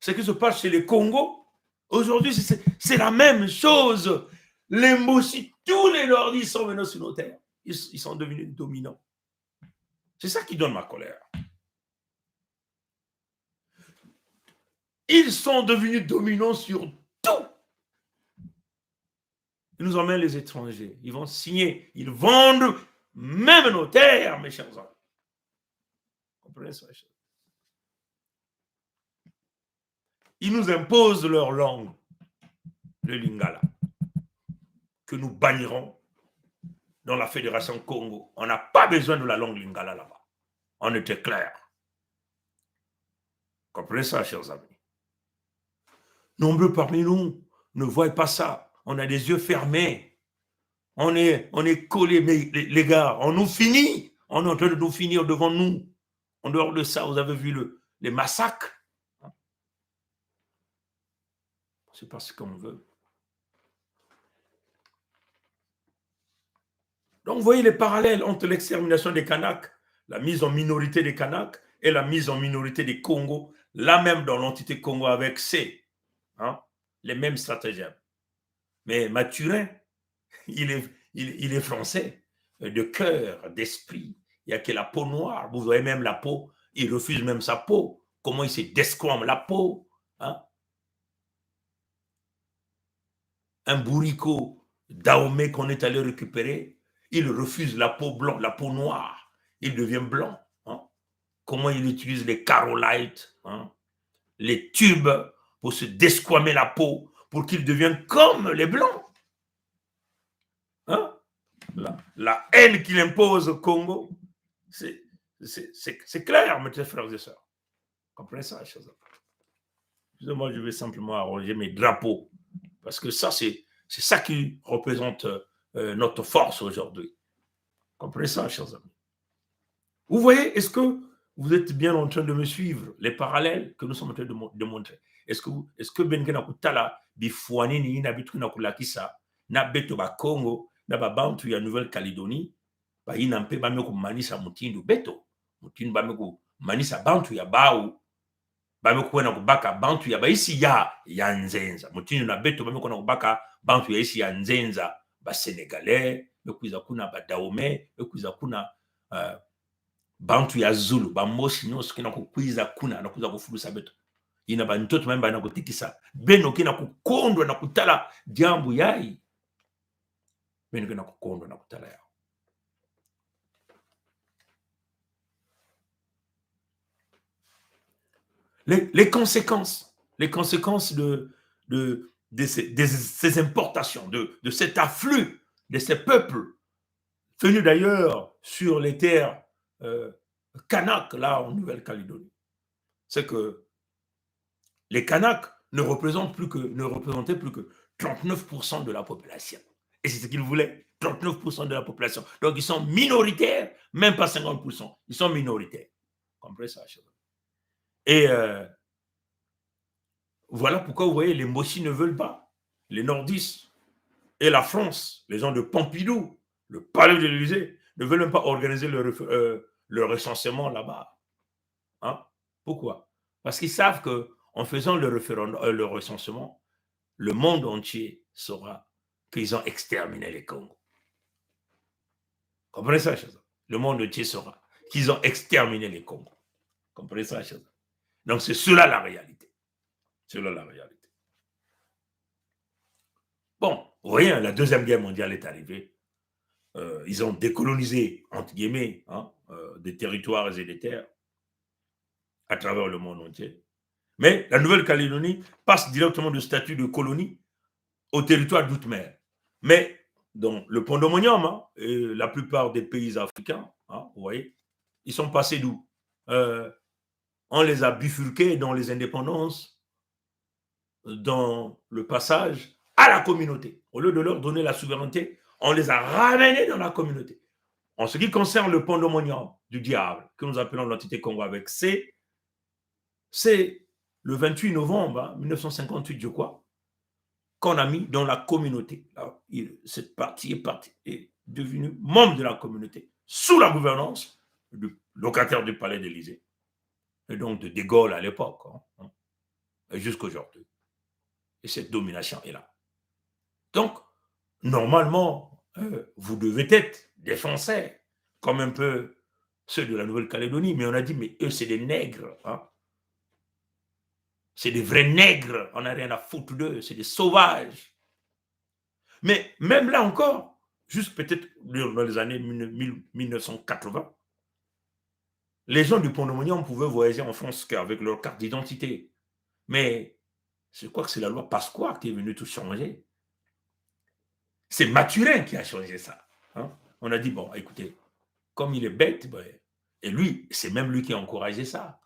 Ce qui se passe chez les Congos, aujourd'hui, c'est la même chose. Les Mossi, tous les Nordistes sont venus sur nos terres. Ils sont devenus dominants. C'est ça qui donne ma colère. Ils sont devenus dominants sur tout. Ils nous emmènent les étrangers. Ils vont signer. Ils vendent même nos terres, mes chers amis. Vous comprenez ça? Ils nous imposent leur langue, le lingala, que nous bannirons dans la Fédération Congo. On n'a pas besoin de la langue lingala là-bas. On était clair. Vous comprenez ça, chers amis? Nombreux parmi nous ne voient pas ça. On a des yeux fermés. On est collés, mais les gars, on nous finit. On est en train de nous finir devant nous. En dehors de ça, vous avez vu les massacres. C'est pas ce qu'on veut. Donc, vous voyez les parallèles entre l'extermination des Kanaks, la mise en minorité des Kanaks et la mise en minorité des Congos, là même dans l'entité Congo avec les mêmes stratagèmes. Mais Mathurin, il est français, de cœur, d'esprit. Il n'y a que la peau noire. Vous voyez même la peau, il refuse même sa peau. Comment il se descrame la peau. Un bourricot Dahomey qu'on est allé récupérer, il refuse la peau blanche, la peau noire. Il devient blanc. Comment il utilise les carolites, les tubes pour se desquamer la peau, pour qu'il devienne comme les blancs. La haine qu'il impose au Congo, c'est clair, mes chers frères et sœurs. Comprenez ça, chers amis? Moi, je vais simplement arranger mes drapeaux, parce que ça, c'est ça qui représente notre force aujourd'hui. Comprenez ça, chers amis? Vous voyez, est-ce que vous êtes bien en train de me suivre, les parallèles que nous sommes en train de montrer? Est-ce que Benkena Kutala, Bifouani, ni Nabitrina Kulakisa, Nabeto ba Congo, Nababantu ya Nouvelle-Calédonie, ba inampe ba meko manisa mutindu beto, mutindu ba meko manisa bantu ya bau, ba meko na kubaka bantu ya ba isi ya nzenza, mutindu na beto ba meko na kubaka bantu ya isi ya nzenza, ba Sénégalais, mekuiza kuna ba Dahomey, mekuiza kuna bantu ya Zulu, ba mosi nyonso kina kukwiza kuna na kuza kufulusa beto. Ina ba ntoto memba na kutikisa beno kina kukondwa na kutala jambo yai. Beno kina kukondwa na kutala yao. Les conséquences de ces importations, de cet afflux de ces peuples venus d'ailleurs sur les terres Kanaks, là en Nouvelle-Calédonie, c'est que les Kanaks ne représentaient plus que 39% de la population. Et c'est ce qu'ils voulaient, 39% de la population. Donc ils sont minoritaires, même pas 50%. Ils sont minoritaires. Vous comprenez ça? Et voilà pourquoi vous voyez, les Mossi ne veulent pas. Les nordistes et la France, les gens de Pompidou, le palais de l'Élysée, ne veulent même pas organiser le recensement là-bas. Pourquoi? Parce qu'ils savent qu'en faisant le recensement, le monde entier saura qu'ils ont exterminé les Congos. Comprenez ça, chers amis? Le monde entier saura qu'ils ont exterminé les Congos. Comprenez ça, chers amis? Donc c'est cela la réalité. C'est là la réalité. Bon, vous voyez, la Deuxième Guerre mondiale est arrivée. Ils ont décolonisé, entre guillemets, des territoires et des terres à travers le monde entier. Mais la Nouvelle-Calédonie passe directement du statut de colonie au territoire d'outre-mer. Mais dans le Pont-de-Monium et la plupart des pays africains, vous voyez, ils sont passés d'où? On les a bifurqués dans les indépendances, dans le passage à la communauté. Au lieu de leur donner la souveraineté, on les a ramenés dans la communauté. En ce qui concerne le pandémonium du diable, que nous appelons l'entité Congo avec C, c'est le 28 novembre 1958, je crois, qu'on a mis dans la communauté. Alors, cette partie est devenue membre de la communauté, sous la gouvernance du locataire du palais d'Élysée, et donc de Gaulle à l'époque, jusqu'à aujourd'hui. Et cette domination est là. Donc, normalement, vous devez être des Français, comme un peu ceux de la Nouvelle-Calédonie, mais on a dit, mais eux, c'est des nègres. C'est des vrais nègres, on n'a rien à foutre d'eux, c'est des sauvages. Mais même là encore, juste peut-être dans les années 1980, les gens du Pont-de-Monium pouvaient voyager en France qu'avec leur carte d'identité. Mais je crois que c'est la loi Pasqua qui est venue tout changer. C'est Mathurin qui a changé ça. On a dit, bon, écoutez, comme il est bête, et lui, c'est même lui qui a encouragé ça,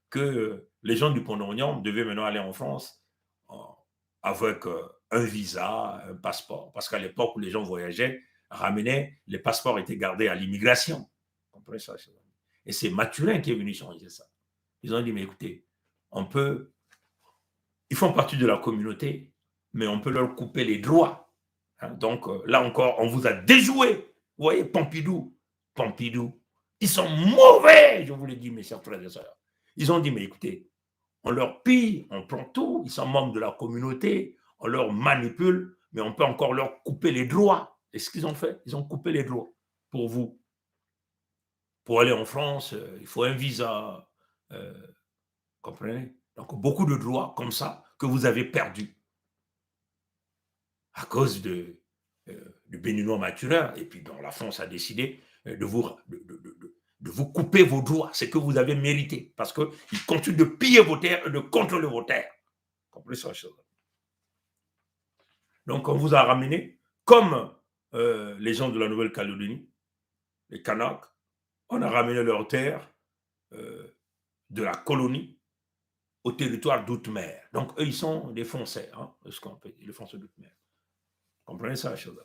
que les gens du Pont-de-Monium devaient maintenant aller en France avec un visa, un passeport. Parce qu'à l'époque où les gens voyageaient, ramenaient, les passeports étaient gardés à l'immigration. Vous comprenez ça? Et c'est Mathurin qui est venu changer ça. Ils ont dit, mais écoutez, ils font partie de la communauté, mais on peut leur couper les droits. Donc là encore, on vous a déjoué. Vous voyez, Pompidou, ils sont mauvais, je vous l'ai dit, mes chers frères et sœurs. Ils ont dit, mais écoutez, on leur pille, on prend tout, ils sont membres de la communauté, on leur manipule, mais on peut encore leur couper les droits. Et ce qu'ils ont fait, ils ont coupé les droits pour vous. Pour aller en France, il faut un visa. Comprenez? Donc, beaucoup de droits comme ça que vous avez perdus à cause du Béninois Mathurin. Et puis, donc, la France a décidé de vous couper vos droits, c'est que vous avez mérité, parce qu'ils continuent de piller vos terres et de contrôler vos terres. Vous comprenez ça? Donc, on vous a ramené, comme les gens de la Nouvelle-Calédonie, les Kanaks, on a ramené leurs terres de la colonie au territoire d'outre-mer. Donc, eux, ils sont des Français, ce qu'on appelle les Français d'outre-mer. Vous comprenez ça, chose?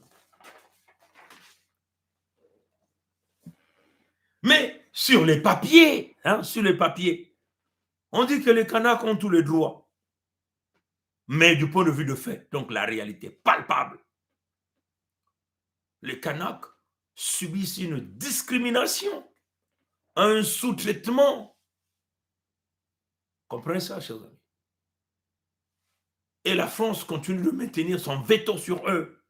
Mais sur les papiers, on dit que les Kanaks ont tous les droits. Mais du point de vue de fait, donc la réalité palpable, les Kanaks subissent une discrimination, un sous-traitement. Comprenez ça, chers amis? Et la France continue de maintenir son veto sur eux.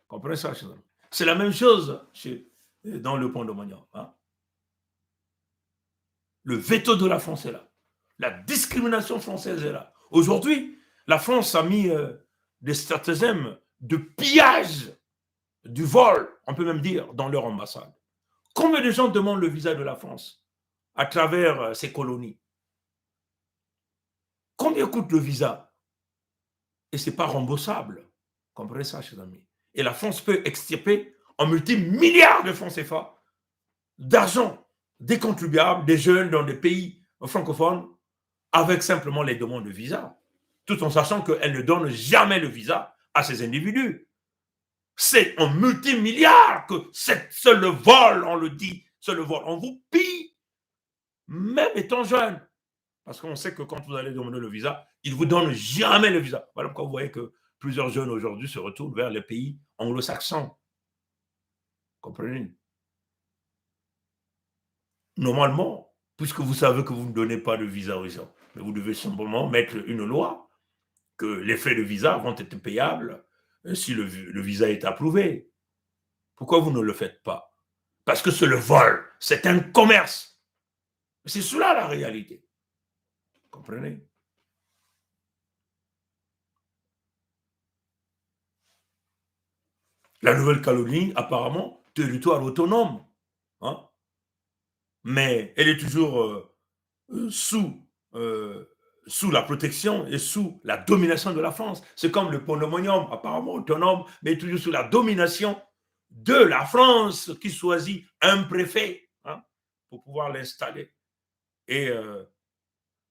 Comprenez ça, chers amis? C'est la même chose dans le Pont-de-Monium. Le veto de la France est là. La discrimination française est là. Aujourd'hui, la France a mis des stratagèmes de pillage, du vol, on peut même dire, dans leur ambassade. Combien de gens demandent le visa de la France à travers ces colonies? Combien coûte le visa? Et ce n'est pas remboursable. Comprenez ça, chers amis? Et la France peut extirper en multimilliards de francs CFA d'argent des contribuables, des jeunes dans des pays francophones, avec simplement les demandes de visa, tout en sachant qu'elle ne donne jamais le visa à ces individus. C'est en multimilliards que c'est le vol, on le dit, c'est le vol. On vous pille, même étant jeune. Parce qu'on sait que quand vous allez demander le visa, ils ne vous donnent jamais le visa. Voilà pourquoi vous voyez que plusieurs jeunes aujourd'hui se retournent vers les pays anglo-saxons. Comprenez? Normalement, puisque vous savez que vous ne donnez pas de visa aux gens, mais vous devez simplement mettre une loi que les frais de visa vont être payables si le visa est approuvé. Pourquoi vous ne le faites pas? Parce que c'est le vol, c'est un commerce. C'est cela la réalité. Vous comprenez? La Nouvelle-Calédonie, apparemment, territoire autonome. Mais elle est toujours sous la protection et sous la domination de la France. C'est comme le Pont-de-Monium, apparemment autonome, mais toujours sous la domination de la France qui choisit un préfet pour pouvoir l'installer et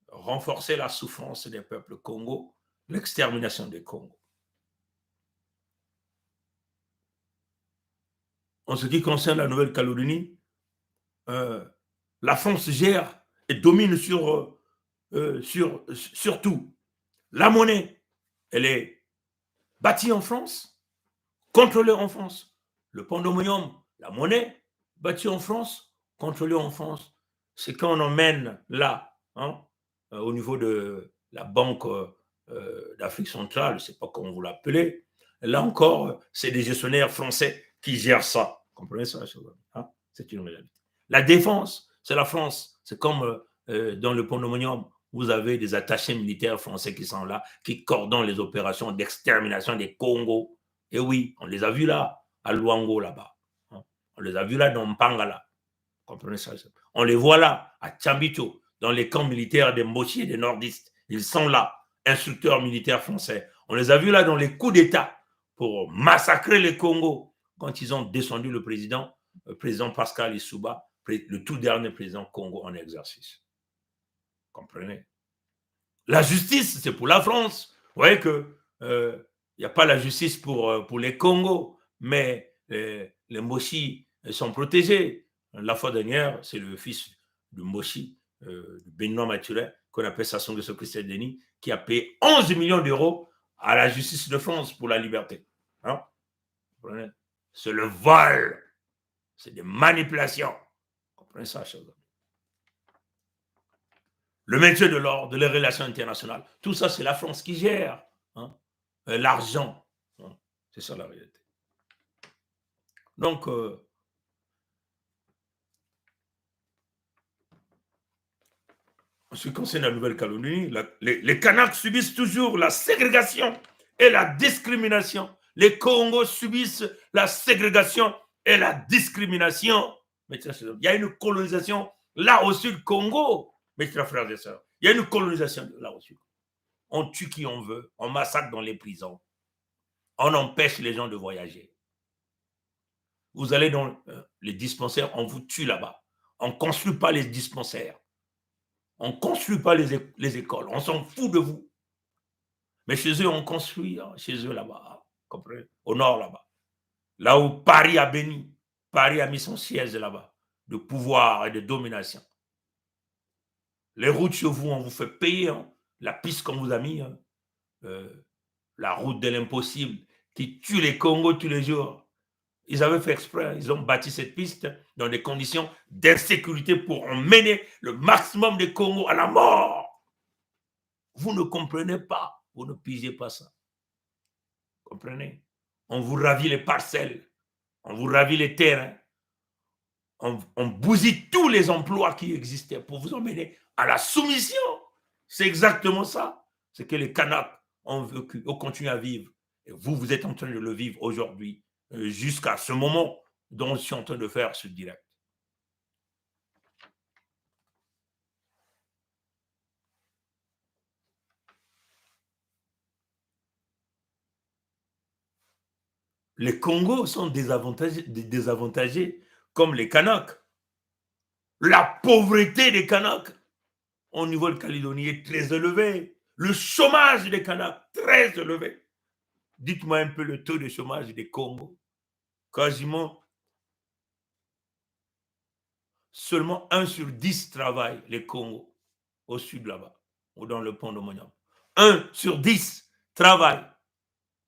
renforcer la souffrance des peuples Congo, l'extermination des Congos. en ce qui concerne la Nouvelle-Calédonie, la France gère et domine sur tout. La monnaie, elle est bâtie en France, contrôlée en France. Le pandemonium, la monnaie, bâtie en France, contrôlée en France. C'est quand on emmène là, au niveau de la Banque d'Afrique centrale, je ne sais pas comment vous l'appelez, là encore, c'est des gestionnaires français qui gèrent ça. Vous comprenez ça? C'est une réalité. La défense, c'est la France. C'est comme dans le pandemonium, vous avez des attachés militaires français qui sont là, qui coordonnent les opérations d'extermination des Congos. Et oui, on les a vus là, à Luango, là-bas. On les a vus là, dans Mpangala. Vous comprenez ça? On les voit là, à Tchambito, dans les camps militaires des Mochi et des nordistes. Ils sont là, instructeurs militaires français. On les a vus là dans les coups d'État pour massacrer les Congos quand ils ont descendu le président Pascal Lissouba, le tout dernier président Congo en exercice. Comprenez? La justice, c'est pour la France. Vous voyez que n'y a pas la justice pour les Congos, mais les Mochi sont protégés. La fois dernière, c'est le fils de Mochi, de Benoît Mathurin, qu'on appelle Sassou Nguesso Christian Denis, qui a payé 11 millions d'euros à la justice de France pour la liberté. C'est le vol. C'est des manipulations. Vous comprenez ça, chers amis? Le maintien de l'ordre, les relations internationales, tout ça, c'est la France qui gère. L'argent. C'est ça la réalité. Donc, en ce qui concerne la Nouvelle-Calédonie, les Kanaks subissent toujours la ségrégation et la discrimination. Les Congos subissent la ségrégation et la discrimination. Il y a une colonisation là au sud Congo, mes chers frères et sœurs. Il y a une colonisation là au sud. On tue qui on veut, on massacre dans les prisons, on empêche les gens de voyager. Vous allez dans les dispensaires, on vous tue là-bas. On ne construit pas les dispensaires. On ne construit pas les écoles. On s'en fout de vous. Mais chez eux, on construit, chez eux là-bas, comprenez, au nord là-bas. Là où Paris a béni, Paris a mis son siège là-bas, de pouvoir et de domination. Les routes chez vous, on vous fait payer la piste qu'on vous a mis, la route de l'impossible qui tue les Congos tous les jours. Ils avaient fait exprès, ils ont bâti cette piste dans des conditions d'insécurité pour emmener le maximum des Congos à la mort. Vous ne comprenez pas, vous ne pigez pas ça. Comprenez? On vous ravit les parcelles, on vous ravit les terrains, on bousille tous les emplois qui existaient pour vous emmener à la soumission. C'est exactement ça. C'est que les Kanaks ont vécu, ont continué à vivre. Et vous, vous êtes en train de le vivre aujourd'hui, jusqu'à ce moment dont je suis en train de faire ce direct. Les Congos sont désavantagés comme les Kanaks. La pauvreté des Kanaks au niveau de Calédonie est très élevée. Le chômage des Kanaks, très élevé. Dites-moi un peu le taux de chômage des Congos. Quasiment seulement 1 sur 10 travaille les Congos au sud là-bas, ou dans le pont de Moniam. 1 sur 10 travaille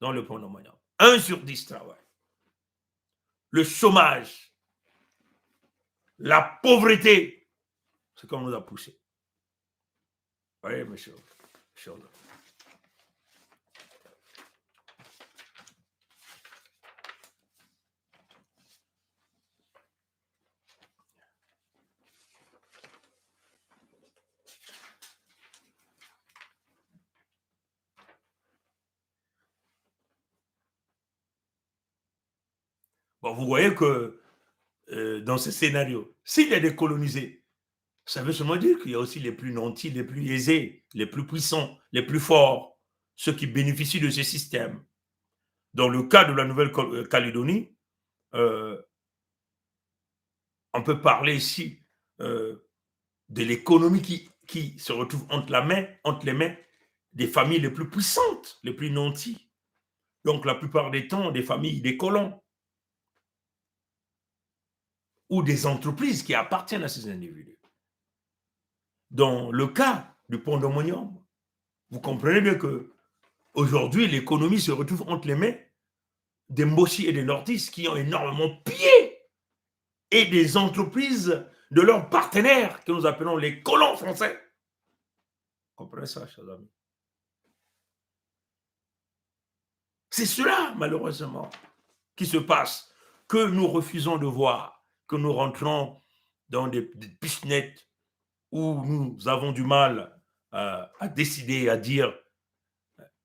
dans le pont de Moniam. 1 sur 10 travaille. Le chômage, la pauvreté, c'est comme nous a poussé. Vous voyez, monsieur. Bon, vous voyez que dans ce scénario, s'il y a des colonisés, ça veut seulement dire qu'il y a aussi les plus nantis, les plus aisés, les plus puissants, les plus forts, ceux qui bénéficient de ce système. Dans le cas de la Nouvelle-Calédonie, on peut parler ici de l'économie qui se retrouve entre les mains des familles les plus puissantes, les plus nantis. Donc la plupart des temps, des familles des colons. ou des entreprises qui appartiennent à ces individus. Dans le cas du Pont-Domonium, vous comprenez bien que aujourd'hui, l'économie se retrouve entre les mains des Mbossi et des Nordistes qui ont énormément pillé et des entreprises de leurs partenaires que nous appelons les colons français. Vous comprenez ça, chers amis? C'est cela, malheureusement, qui se passe, que nous refusons de voir, que nous rentrons dans des business où nous avons du mal à décider, à dire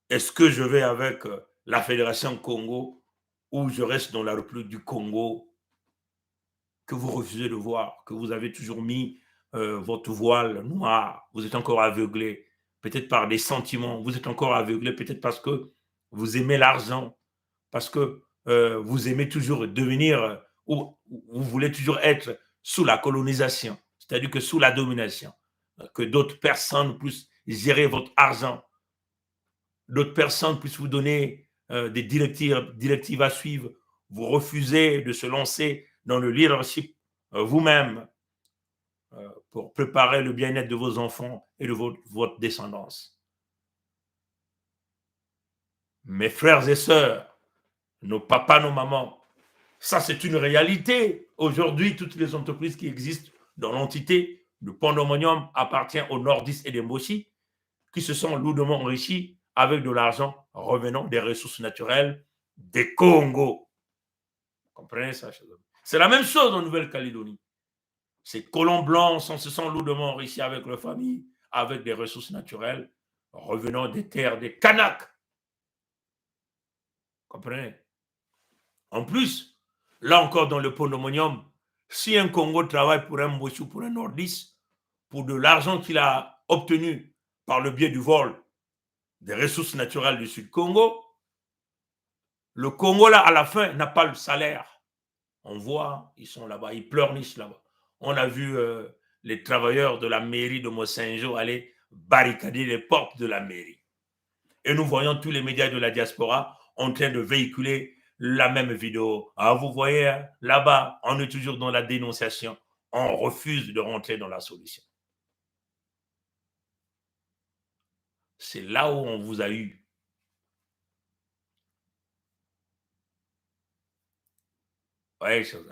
est-ce que je vais avec la Fédération Congo ou je reste dans la République du Congo, que vous refusez de voir, que vous avez toujours mis votre voile noir, vous êtes encore aveuglé, peut-être par des sentiments, vous êtes encore aveuglé, peut-être parce que vous aimez l'argent, parce que vous aimez toujours devenir, ou vous voulez toujours être sous la colonisation, c'est-à-dire que sous la domination, que d'autres personnes puissent gérer votre argent, d'autres personnes puissent vous donner des directives à suivre. Vous refusez de se lancer dans le leadership vous-même pour préparer le bien-être de vos enfants et de votre descendance. Mes frères et sœurs, nos papas, nos mamans, ça c'est une réalité. Aujourd'hui, toutes les entreprises qui existent dans l'entité du Pont-Domonium appartiennent aux Nordistes et des Mbossi qui se sont lourdement enrichis avec de l'argent revenant des ressources naturelles des Congo. Vous comprenez ça, chers amis? C'est la même chose en Nouvelle-Calédonie. Ces colons blancs se sont lourdement enrichis avec leur famille, avec des ressources naturelles revenant des terres des Kanaks. Vous comprenez? En plus, là encore dans le Pont-Domonium, si un Congo travaille pour un Mbossi ou pour un Nordiste, pour de l'argent qu'il a obtenu par le biais du vol des ressources naturelles du Sud-Congo, le Congo, là, à la fin, n'a pas le salaire. On voit, ils sont là-bas, ils pleurnichent là-bas. On a vu les travailleurs de la mairie de Mossinjo aller barricader les portes de la mairie. Et nous voyons tous les médias de la diaspora en train de véhiculer la même vidéo. Ah, vous voyez, là-bas, on est toujours dans la dénonciation. On refuse de rentrer dans la solution. C'est là où on vous a eu. Oui, chers amis.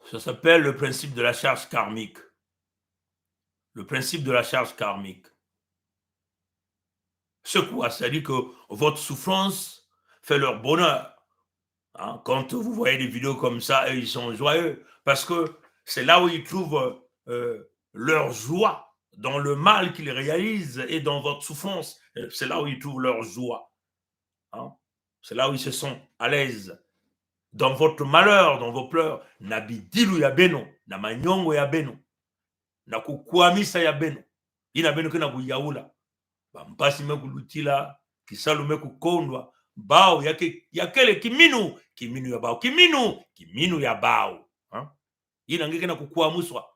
Ça s'appelle le principe de la charge karmique. Le principe de la charge karmique. C'est quoi? C'est-à-dire que votre souffrance fait leur bonheur. Hein? Quand vous voyez des vidéos comme ça, ils sont joyeux parce que c'est là où ils trouvent leur joie dans le mal qu'ils réalisent et dans votre souffrance. C'est là où ils trouvent leur joie. Hein? C'est là où ils se sont à l'aise. Dans votre malheur, dans vos pleurs, na bidilu ya beno, na manyongo ya beno, na kukwamisa ya beno, ina beno kena kuyaula, bampasi mekulutila, kisalu mekukondwa, bao yakele kiminu ya bao, kiminu ya bao. Ina nge kena kukwamuswa,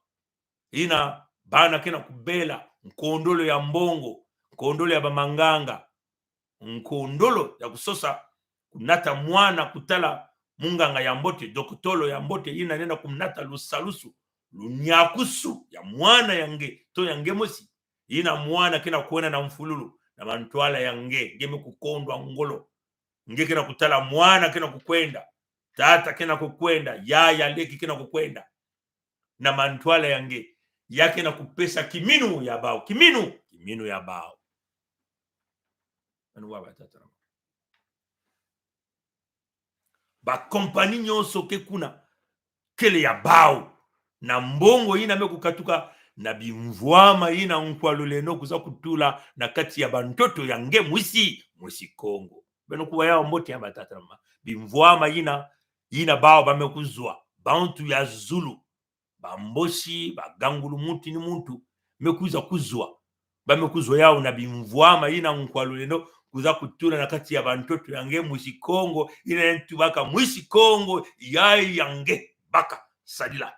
ina bana kena kubela, nkondolo ya mbongo, nkondolo ya bamanganga, nkondolo ya kusosa, kunata mwana kutala munganga ya mbote, dokotolo ya mbote, ina nena kumnata lusalusu, lunyakusu ya mwana yange, to yange mosi, ina mwana kena kuena na mfululu, na mantwala yange, ngeme kukondwa ngolo, nge kena kutala mwana kena kukwenda, tata kena kukwenda, yaya leki kena kukwenda, na mantwala yange, yake na kupesa kiminu ya bao, kiminu ya bao. Anuwa batata. Ba kompani nyonso ke kuna kele ya bao na mbongo ina mekukatuka na bimvwama ina nkwaluleno kuza kutula na kati ya bantoto yange mwisi Kongo beno kuwa yao mbote ya batatama bimvwama ina bao bamekuzwa bantu ya Zulu bamboshi bagangulu muti ni muntu mekuza kuzwa bamekuzwa yao na bimvwama ina nkwaluleno kuza kutula na kati ya bantoto yange mwisi Kongo ina ntubaka mwisi Kongo yai yange baka sadila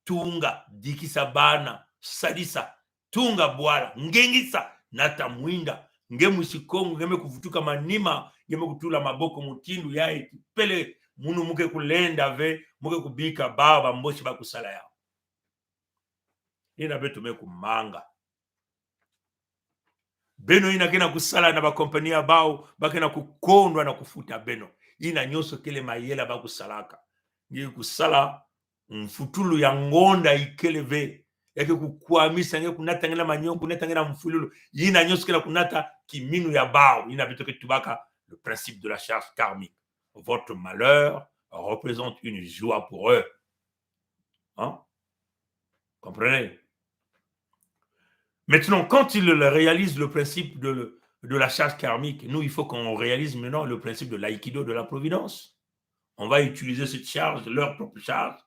tunga dikisa bana sadisa tunga bwala ngengisa nata mwinda nge mwisi Kongo ngeme kuvutuka manima ngeme kutula maboko mutindu yae pele munu muke kulenda ve muke kubika baba mboshi bakusala yao ina betu me kumanga beno ina kena kusala na bakompania bao bakena kukondwa na kufuta beno ina nyoso kele mayela bakusalaka ngi kusala mfutulu ya ngonda ikeleve yake kukwamisa nge kunata ngela manyo kunata ngela mfululu ina nyoso kela kunata kiminu ya bao ina betu ke tubaka le principe de la charge karmique. Votre malheur représente une joie pour eux. Hein? Comprenez? Maintenant, quand ils réalisent le principe de la charge karmique, nous, il faut qu'on réalise maintenant le principe de l'aïkido, de la providence. On va utiliser cette charge, leur propre charge.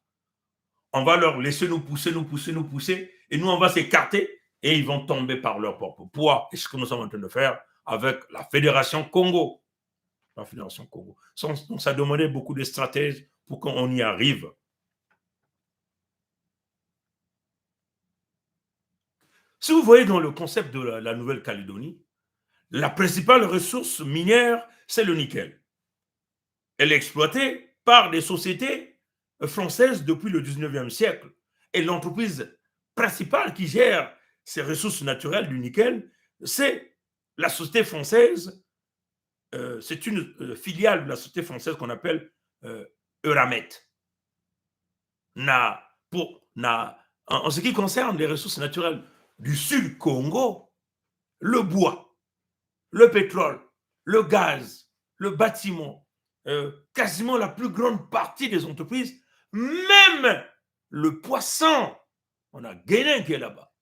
On va leur laisser nous pousser, et nous, on va s'écarter, et ils vont tomber par leur propre poids. Et ce que nous sommes en train de faire avec la Fédération Congo. La Fédération Congo. Donc, ça demandait beaucoup de stratèges pour qu'on y arrive. Si vous voyez dans le concept de la Nouvelle-Calédonie, la principale ressource minière, c'est le nickel. Elle est exploitée par des sociétés françaises depuis le 19e siècle. Et l'entreprise principale qui gère ces ressources naturelles du nickel, c'est la société française. C'est une filiale de la société française qu'on appelle Euramet. En ce qui concerne les ressources naturelles du Sud Congo, le bois, le pétrole, le gaz, le bâtiment, quasiment la plus grande partie des entreprises, même le poisson, on a Guénin qui est là-bas.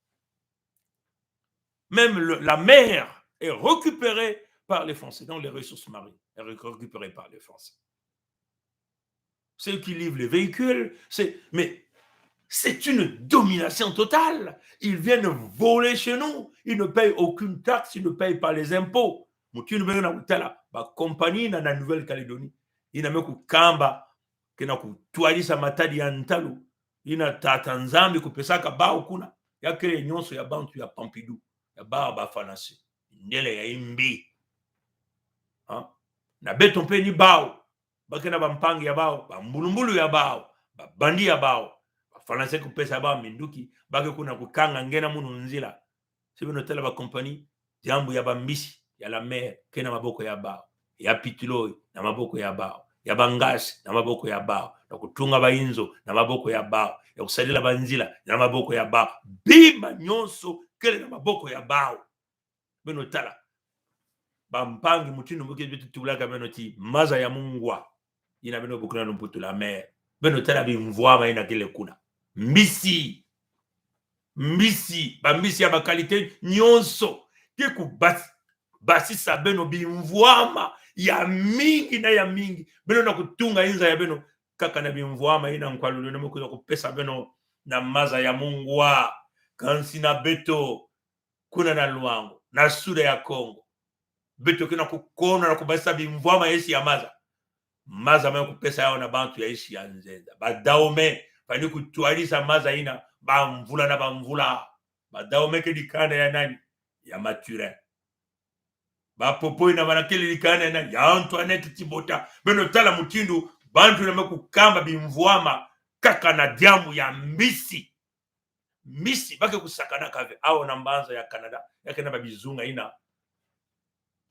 Même la mer est récupérée par les Français, donc les ressources marines est récupérée par les Français. Ceux qui livrent les véhicules, mais c'est une domination totale. Ils viennent voler chez nous. Ils ne payent aucune taxe, ils ne payent pas les impôts. La compagnie dans la Nouvelle-Calédonie, il n'a même kamba, il n'a tualisa matadi ya ntalo, il n'a tatanzambi kupesaka bao kuna, ya kele nyonso ya bantu ya Pompidou, ya ba ba fanasi, ndele ya imbi. Na beton pe ni bao, bakena bampangi ya bao, bambulumbulu ya bao, bandi ya bao. Français ko pesa ba minduki bake kuna kukanga ngena munu nzila sibino tela ba compagnie jambu ya bambisi ya la mer kena maboko ya bao ya pituloi na maboko ya bao ya bangasi na maboko ya bao na kutunga bainzo na maboko ya bao ya kusadila banzila na maboko ya bao bima nyonso kele na maboko ya bao bino tala bampangi mutino muke bitu tulaka bino ti maza ya mungwa ina bino bukuna no putu la mer bino tala bimvwa ina kile kuna mbisi bambisi ya bakalite nyonso ke kubasisa beno bimvwama ya mingi na ya mingi beno na kutunga inza ya beno kaka na bimvwama ina nkwalulu na mukuza kupesa beno na maza ya mungwa kansi na beto kuna na luango na suda ya Kongo beto kina kukona na kubasisa bimvwama yesi ya maza maya kupesa yao na bantu ya isi ya nzenda badaome pani kutualisa maza ina bamvula na bamvula badaome ke dikana ya nani ya Maturin bapopo ina manakele dikana ya nani ya Antoinette Tibota beno tala mutindu bantu na mekukamba bimvwama kaka na diamu ya mbisi bake kusakana kave ao na mbanza ya Canada yake na babizunga ina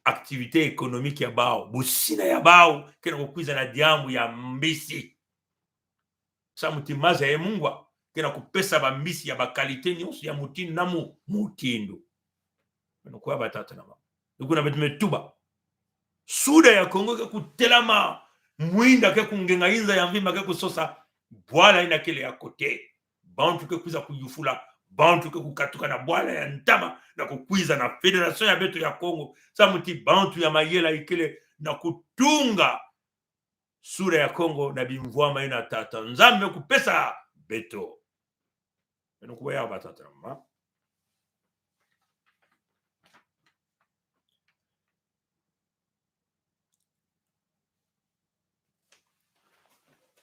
activité économique ya bao busina ya bao kena kukwiza na diamu ya mbisi sa mutimaza ya mungwa kena kupesa bambisi ya bakalite nyonso ya mutindu na mutindu kwa batata na mama ukuna betumetuba suda ya Kongo ke kutelama mwinda ke kungenga inza ya mvimba ke kusosa bwala ina kile ya kote bantu ke kuza kuyufula bantu ke kukatuka na bwala ya ntama na kukwiza na Federation ya beto ya Kongo sa muti bantu ya mayela ikile na kutunga sura ya Kongo na bimvwama ina tata nzambe kupesa beto enukuwa ya batata mama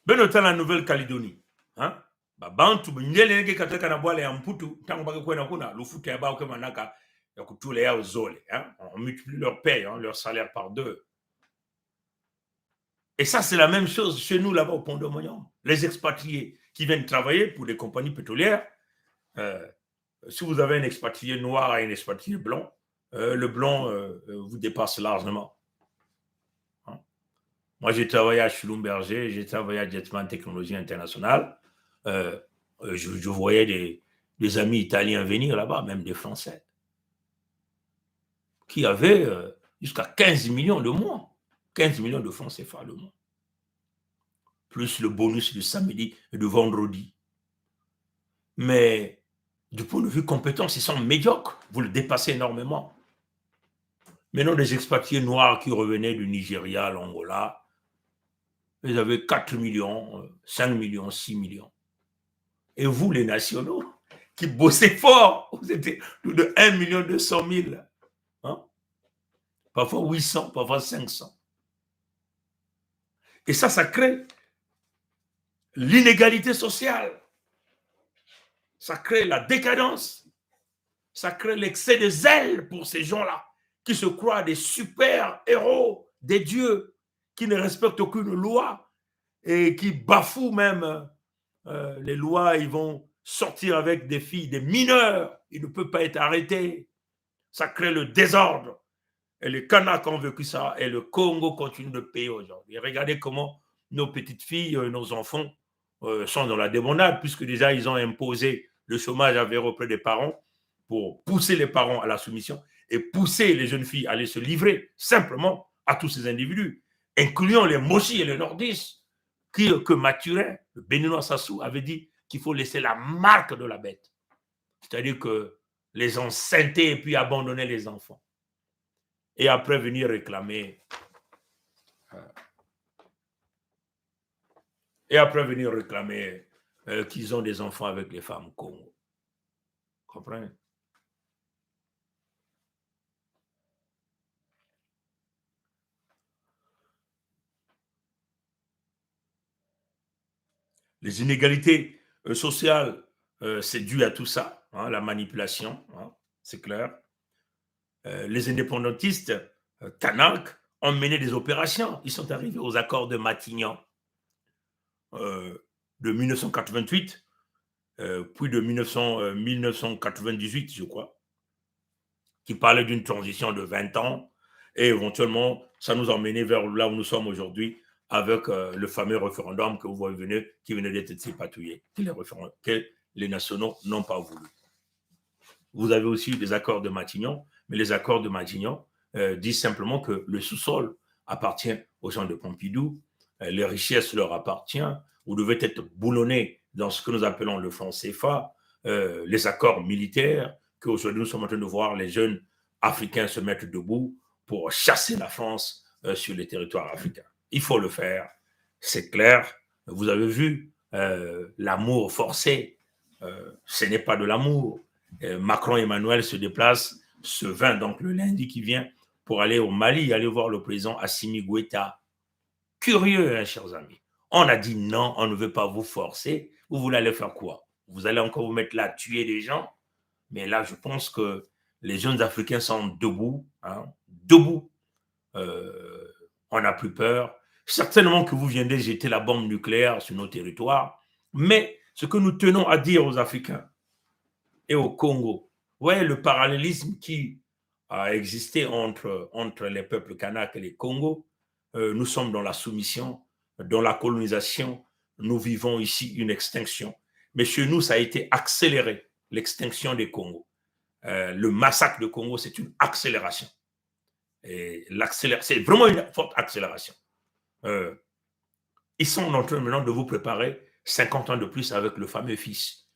beno tala Nouvelle-Calédonie bantu bindele nge kateka na bwala ya mputu tango bake kwena kuna lufuta ya bao kema naka ya kutule ya zole on multiplie leur paye leur salaire par 2 Et ça, c'est la même chose chez nous, là-bas, au Pont de Moignon. Les expatriés qui viennent travailler pour des compagnies pétrolières, si vous avez un expatrié noir et un expatrié blanc, le blanc vous dépasse largement. Hein? Moi, j'ai travaillé à Schlumberger, j'ai travaillé à Jetman Technologie Internationale. Je voyais des amis italiens venir là-bas, même des Français, qui avaient jusqu'à 15 millions le mois. 15 millions de francs CFA le mois. Plus le bonus de samedi et de vendredi. Mais du point de vue compétence, ils sont médiocres. Vous le dépassez énormément. Maintenant, des expatriés noirs qui revenaient du Nigeria, l'Angola, ils avaient 4 millions, 5 millions, 6 millions. Et vous, les nationaux, qui bossez fort, vous étiez plus de 1 200 000. Hein? Parfois 800, parfois 500. Et ça crée l'inégalité sociale. Ça crée la décadence. Ça crée l'excès de zèle pour ces gens-là qui se croient des super-héros, des dieux, qui ne respectent aucune loi et qui bafouent même les lois. Ils vont sortir avec des filles, des mineurs. Ils ne peuvent pas être arrêtés. Ça crée le désordre. Et les Kanaks ont vécu ça et le Congo continue de payer aujourd'hui. Regardez comment nos petites filles, nos enfants sont dans la débandade puisque déjà ils ont imposé le chômage à vers auprès des parents pour pousser les parents à la soumission et pousser les jeunes filles à aller se livrer simplement à tous ces individus, incluant les Moshi et les Nordistes, que Mathurin, le Béninois Sassou, avait dit qu'il faut laisser la marque de la bête. C'est-à-dire que les enceinter et puis abandonner les enfants. Et après venir réclamer qu'ils ont des enfants avec les femmes Congo. Comprenez? Les inégalités sociales, c'est dû à tout ça, hein, la manipulation, hein, c'est clair. Les indépendantistes, Kanak, ont mené des opérations. Ils sont arrivés aux accords de Matignon de 1988, puis de 1998, je crois, qui parlait d'une transition de 20 ans. Et éventuellement, ça nous a emmené vers là où nous sommes aujourd'hui, avec le fameux référendum que vous voyez qui venait d'être dépatouillé, que les nationaux n'ont pas voulu. Vous avez aussi des accords de Matignon, mais les accords de Matignon disent simplement que le sous-sol appartient aux gens de Pompidou, les richesses leur appartiennent, vous devez être boulonné dans ce que nous appelons le franc CFA, les accords militaires, qu'aujourd'hui nous sommes en train de voir les jeunes africains se mettre debout pour chasser la France sur les territoires africains. Il faut le faire, c'est clair. Vous avez vu l'amour forcé, ce n'est pas de l'amour. Macron et Emmanuel se déplacent ce 20, donc le lundi qui vient, pour aller au Mali, aller voir le président Assimi Goïta. Curieux, hein, chers amis. On a dit non, on ne veut pas vous forcer. Vous voulez aller faire quoi? Vous allez encore vous mettre là à tuer des gens? Mais là, je pense que les jeunes Africains sont debout. Hein, debout. On n'a plus peur. Certainement que vous viendrez jeter la bombe nucléaire sur nos territoires. Mais ce que nous tenons à dire aux Africains et au Congo, ouais, le parallélisme qui a existé entre les peuples kanaks et les Congos, nous sommes dans la soumission, dans la colonisation, nous vivons ici une extinction. Mais chez nous, ça a été accéléré, l'extinction des Congos. Le massacre de Congo, c'est une accélération. Et c'est vraiment une forte accélération. Ils sont en train maintenant de vous préparer 50 ans de plus avec le fameux fils.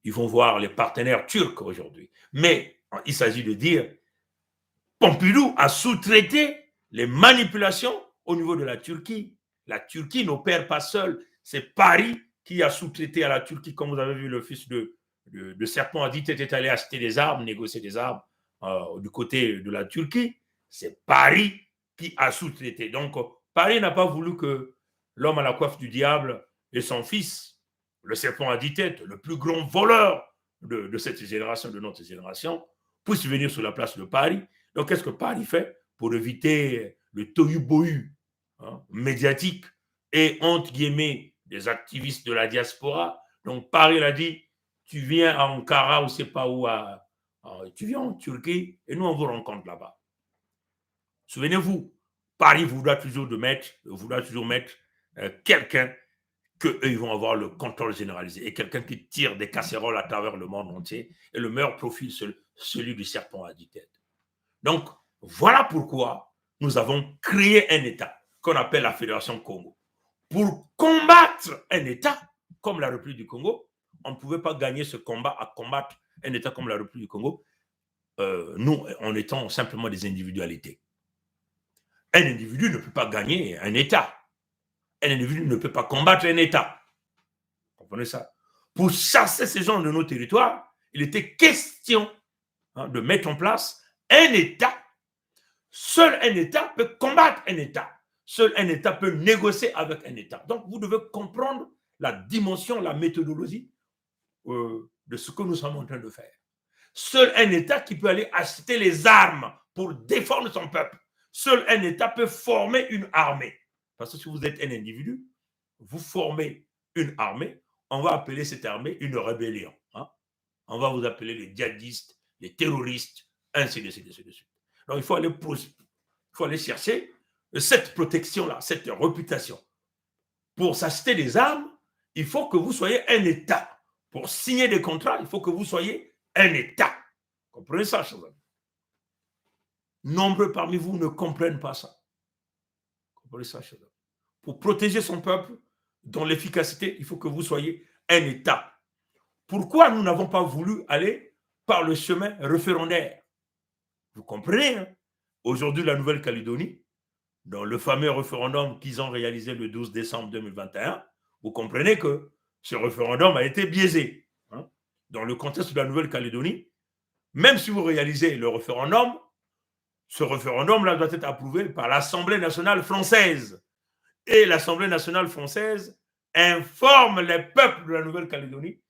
Ils vont voir les partenaires turcs aujourd'hui. Mais il s'agit de dire, Pompidou a sous-traité les manipulations au niveau de la Turquie. La Turquie n'opère pas seule. C'est Paris qui a sous-traité à la Turquie, comme vous avez vu le fils de Serpent a dit, était allé acheter des armes, négocier des armes du côté de la Turquie. C'est Paris qui a sous-traité. Donc, Paris n'a pas voulu que l'homme à la coiffe du diable et son fils, le serpent à 10 têtes, le plus grand voleur de cette génération, de notre génération, puisse venir sur la place de Paris. Donc, qu'est-ce que Paris fait pour éviter le tohu-bohu médiatiques et, entre guillemets, des activistes de la diaspora. Donc, Paris a dit, tu viens à Ankara ou je ne sais pas où, tu viens en Turquie et nous, on vous rencontre là-bas. Souvenez-vous, Paris voudra toujours mettre quelqu'un qu'eux, ils vont avoir le contrôle généralisé et quelqu'un qui tire des casseroles à travers le monde entier. Et le meilleur profil, celui du serpent à 10 têtes. Donc, voilà pourquoi nous avons créé un État qu'on appelle la Fédération Congo. Pour combattre un État comme la République du Congo, on ne pouvait pas gagner ce combat à combattre un État comme la République du Congo, nous, en étant simplement des individualités. Un individu ne peut pas gagner un État. Un individu ne peut pas combattre un État. Vous comprenez ça? Pour chasser ces gens de nos territoires, il était question de mettre en place un État. Seul un État peut combattre un État. Seul un État peut négocier avec un État. Donc, vous devez comprendre la dimension, la méthodologie de ce que nous sommes en train de faire. Seul un État qui peut aller acheter les armes pour défendre son peuple. Seul un État peut former une armée. Parce que si vous êtes un individu, vous formez une armée, on va appeler cette armée une rébellion. On va vous appeler les djihadistes, les terroristes, ainsi de suite. Donc, il faut aller chercher cette protection-là, cette réputation. Pour s'acheter des armes, il faut que vous soyez un État. Pour signer des contrats, il faut que vous soyez un État. Comprenez ça, chers amis? Nombreux parmi vous ne comprennent pas ça. Comprenez ça, chers amis? Pour protéger son peuple, dans l'efficacité, il faut que vous soyez un État. Pourquoi nous n'avons pas voulu aller par le chemin référendaire? Vous comprenez, hein? Aujourd'hui, la Nouvelle-Calédonie, dans le fameux référendum qu'ils ont réalisé le 12 décembre 2021, vous comprenez que ce référendum a été biaisé. Dans le contexte de la Nouvelle-Calédonie, même si vous réalisez le référendum, ce référendum-là doit être approuvé par l'Assemblée nationale française. Et l'Assemblée nationale française informe les peuples de la Nouvelle-Calédonie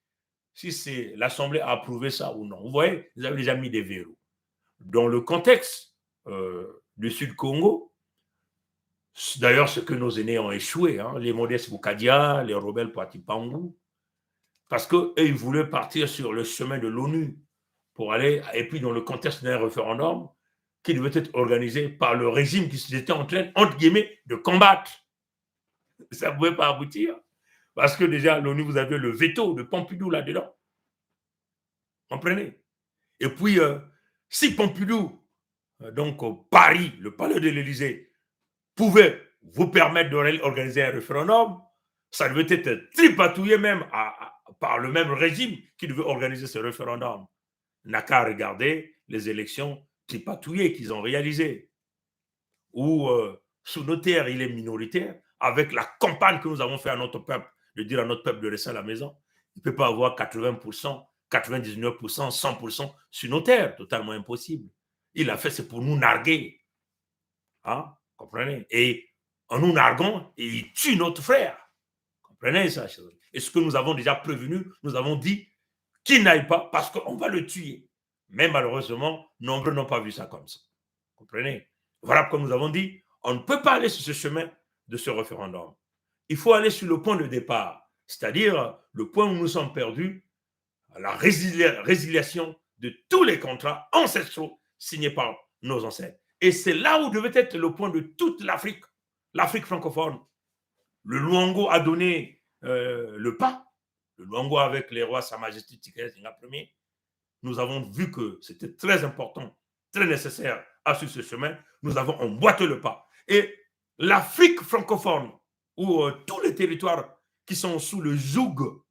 si c'est l'Assemblée a approuvé ça ou non. Vous voyez, vous avez déjà mis des verrous. Dans le contexte du Sud-Congo, d'ailleurs, ce que nos aînés ont échoué, les Modestes Boukadia, les rebelles Poitipangu, parce qu'eux, ils voulaient partir sur le chemin de l'ONU pour aller, et puis dans le contexte d'un référendum qui devait être organisé par le régime qui était en train, entre guillemets, de combattre. Ça ne pouvait pas aboutir, parce que déjà, l'ONU, vous avez le veto de Pompidou là-dedans. Comprenez? Et puis, si Pompidou, donc Paris, le palais de l'Élysée, pouvait vous permettre d'organiser un référendum, ça devait être tripatouillé même par le même régime qui devait organiser ce référendum. N'a qu'à regarder les élections tripatouillées qu'ils ont réalisées, où sous nos terres, il est minoritaire, avec la campagne que nous avons fait à notre peuple, de dire à notre peuple de rester à la maison. Il ne peut pas avoir 80%, 99%, 100% sur nos terres, totalement impossible. Il a fait, c'est pour nous narguer. Comprenez? Et en nous narguant, il tue notre frère. Comprenez ça? Et ce que nous avons déjà prévenu, nous avons dit qu'il n'aille pas parce qu'on va le tuer. Mais malheureusement, nombreux n'ont pas vu ça comme ça. Comprenez? Voilà pourquoi nous avons dit, on ne peut pas aller sur ce chemin de ce référendum. Il faut aller sur le point de départ, c'est-à-dire le point où nous sommes perdus, la résiliation de tous les contrats ancestraux signés par nos ancêtres. Et c'est là où devait être le point de toute l'Afrique, l'Afrique francophone. Le Luango a donné le pas. Le Luango avec les rois, Sa Majesté Tigresse Ier. Nous avons vu que c'était très important, très nécessaire à suivre ce chemin. Nous avons emboîté le pas. Et l'Afrique francophone, où tous les territoires qui sont sous le joug,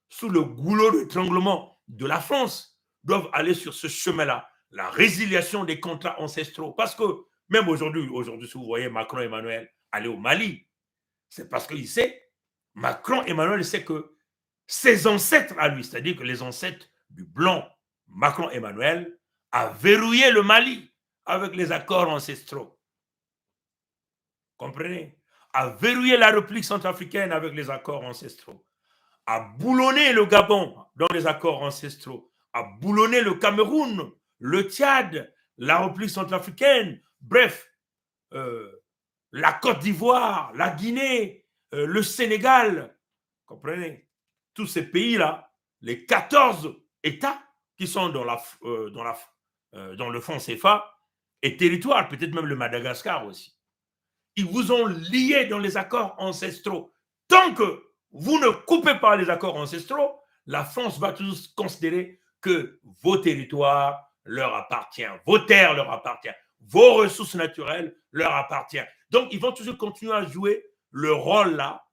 sous le goulot d'étranglement de la France, doivent aller sur ce chemin-là. La résiliation des contrats ancestraux. Parce que même aujourd'hui, si vous voyez Macron et Emmanuel aller au Mali, c'est parce qu'il sait, Macron et Emmanuel sait que ses ancêtres à lui, c'est-à-dire que les ancêtres du blanc Macron et Emmanuel, a verrouillé le Mali avec les accords ancestraux. Comprenez? A verrouillé la République centrafricaine avec les accords ancestraux. A boulonné le Gabon dans les accords ancestraux. A boulonné le Cameroun, le Tchad, la République centrafricaine. Bref, la Côte d'Ivoire, la Guinée, le Sénégal, comprenez, tous ces pays-là, les 14 États qui sont dans le fonds CFA et territoire, peut-être même le Madagascar aussi. Ils vous ont lié dans les accords ancestraux. Tant que vous ne coupez pas les accords ancestraux, la France va toujours considérer que vos territoires leur appartiennent, vos terres leur appartiennent, vos ressources naturelles leur appartiennent. Donc, ils vont toujours continuer à jouer le rôle là,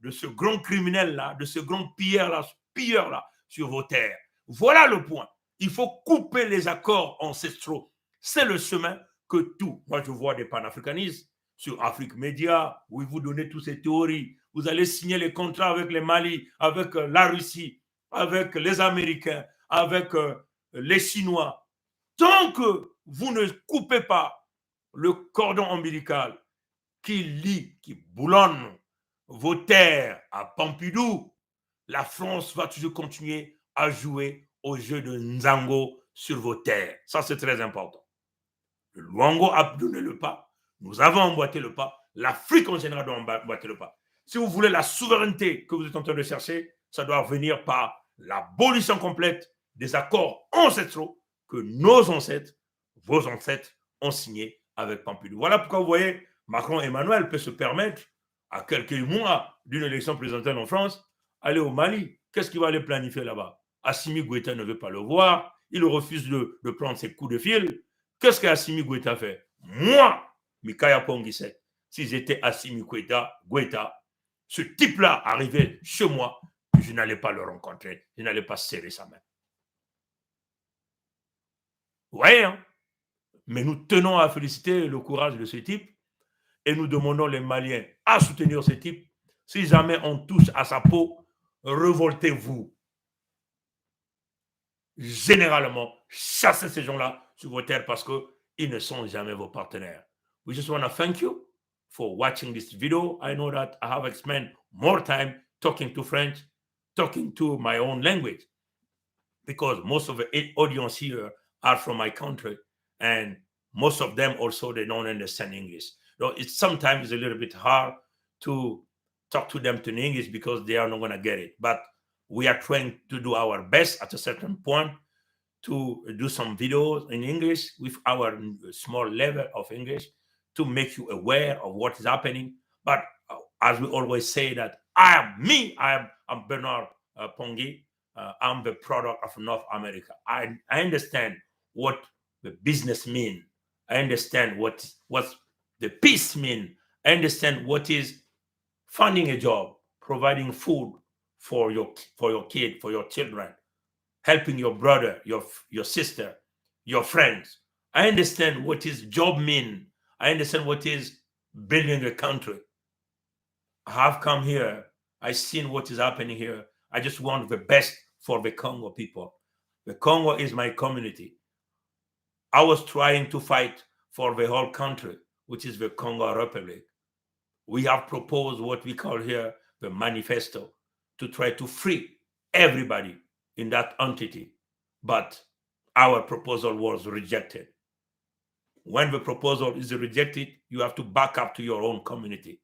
de ce grand criminel là, de ce grand pilleur là sur vos terres. Voilà le point. Il faut couper les accords ancestraux. C'est le chemin que tout. Moi, je vois des panafricanistes sur Afrique Média, où ils vous donnent toutes ces théories. Vous allez signer les contrats avec les Mali, avec la Russie, avec les Américains, avec les Chinois. Tant que vous ne coupez pas le cordon ombilical qui lie, qui boulonne vos terres à Pompidou, la France va toujours continuer à jouer au jeu de Nzango sur vos terres. Ça, c'est très important. Le Luango a donné le pas. Nous avons emboîté le pas. L'Afrique en général doit emboîter le pas. Si vous voulez la souveraineté que vous êtes en train de chercher, ça doit venir par l'abolition complète des accords ancestraux que nos ancêtres, vos ancêtres, ont signés avec Pompidou. Voilà pourquoi vous voyez, Macron Emmanuel peut se permettre, à quelques mois d'une élection présidentielle en France, aller au Mali. Qu'est-ce qu'il va aller planifier là-bas? Assimi Goïta ne veut pas le voir. Il refuse de prendre ses coups de fil. Qu'est-ce qu'Assimi Goïta fait? Moi, Mikaya Pongisek, si j'étais Assimi Goïta, ce type-là arrivait chez moi, je n'allais pas le rencontrer, je n'allais pas serrer sa main. Vous voyez, hein? Mais nous tenons à féliciter le courage de ce type et nous demandons les Maliens à soutenir ce type. Si jamais on touche à sa peau, révoltez-vous. Généralement, chassez ces gens-là sur vos terres parce qu'ils ne sont jamais vos partenaires. We just want to thank you for watching this video. I know that I have spent more time talking to French, talking to my own language, because most of the audience here are from my country, and most of them also, they don't understand English. So it's sometimes a little bit hard to talk to them in English because they are not going to get it. But we are trying to do our best at a certain point to do some videos in English with our small level of English to make you aware of what is happening. But as we always say that I'm Bernard Pongi. I'm the product of North America. I understand what the business mean. I understand what the peace mean. I understand what is finding a job, providing food for your kid, for your children, helping your brother, your sister, your friends. I understand what is job mean. I understand what is building a country. I have come here. I've seen what is happening here. I just want the best for the Congo people. The Congo is my community. I was trying to fight for the whole country, which is the Congo Republic. We have proposed what we call here the manifesto to try to free everybody in that entity. But our proposal was rejected. When the proposal is rejected, you have to back up to your own community.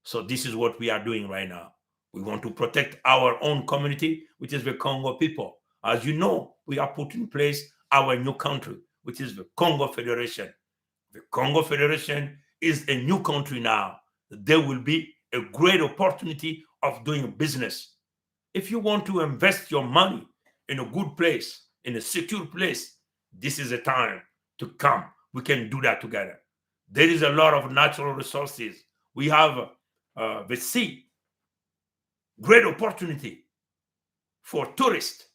So this is what we are doing right now. We want to protect our own community, which is the Congo people. As you know, we have put in place our new country, which is the Congo Federation. The Congo Federation is a new country now. There will be a great opportunity of doing business. If you want to invest your money in a good place, in a secure place, this is a time to come. We can do that together. There is a lot of natural resources. We have the sea. Great opportunity for tourists.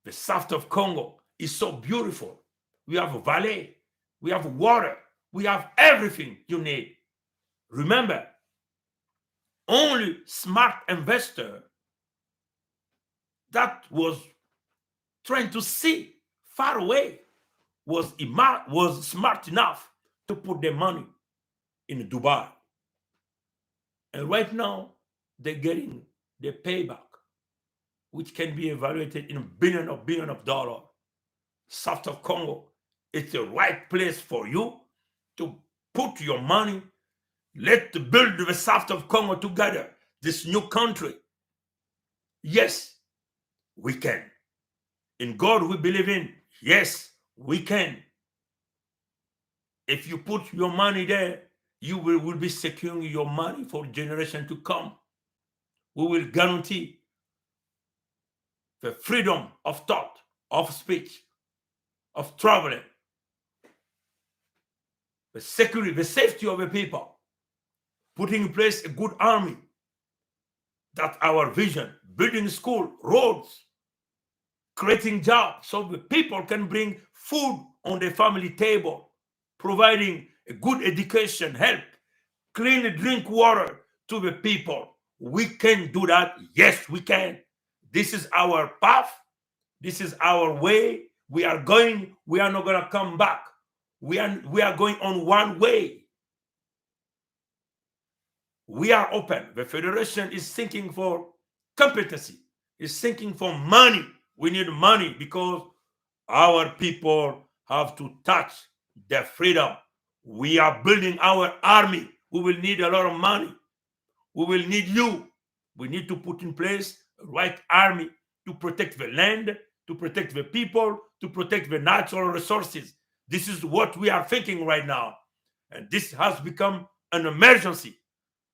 The south of Congo is so beautiful. We have a valley, we have water, we have everything you need. Remember, only smart investor that was trying to see far away was smart enough to put their money in Dubai. And right now, they're getting their payback, which can be evaluated in billion of dollars. South of Congo, it's the right place for you to put your money. Let's build the South of Congo together, this new country. Yes, we can. In God we believe in. Yes, we can. If you put your money there, you will be securing your money for generation to come. We will guarantee the freedom of thought, of speech, of traveling, the security, the safety of the people, putting in place a good army. That's our vision. Building school, roads, creating jobs so the people can bring food on the family table, providing a good education, help, clean drink water to the people. We can do that. Yes, we can. This is our path. This is our way. We are not going to come back. We are going on one way. We are open. The Federation is thinking for competency, is thinking for money. We need money because our people have to touch their freedom. We are building our army. We will need a lot of money. We will need you. We need to put in place the right army to protect the land, to protect the people, to protect the natural resources. This is what we are thinking right now. And this has become an emergency.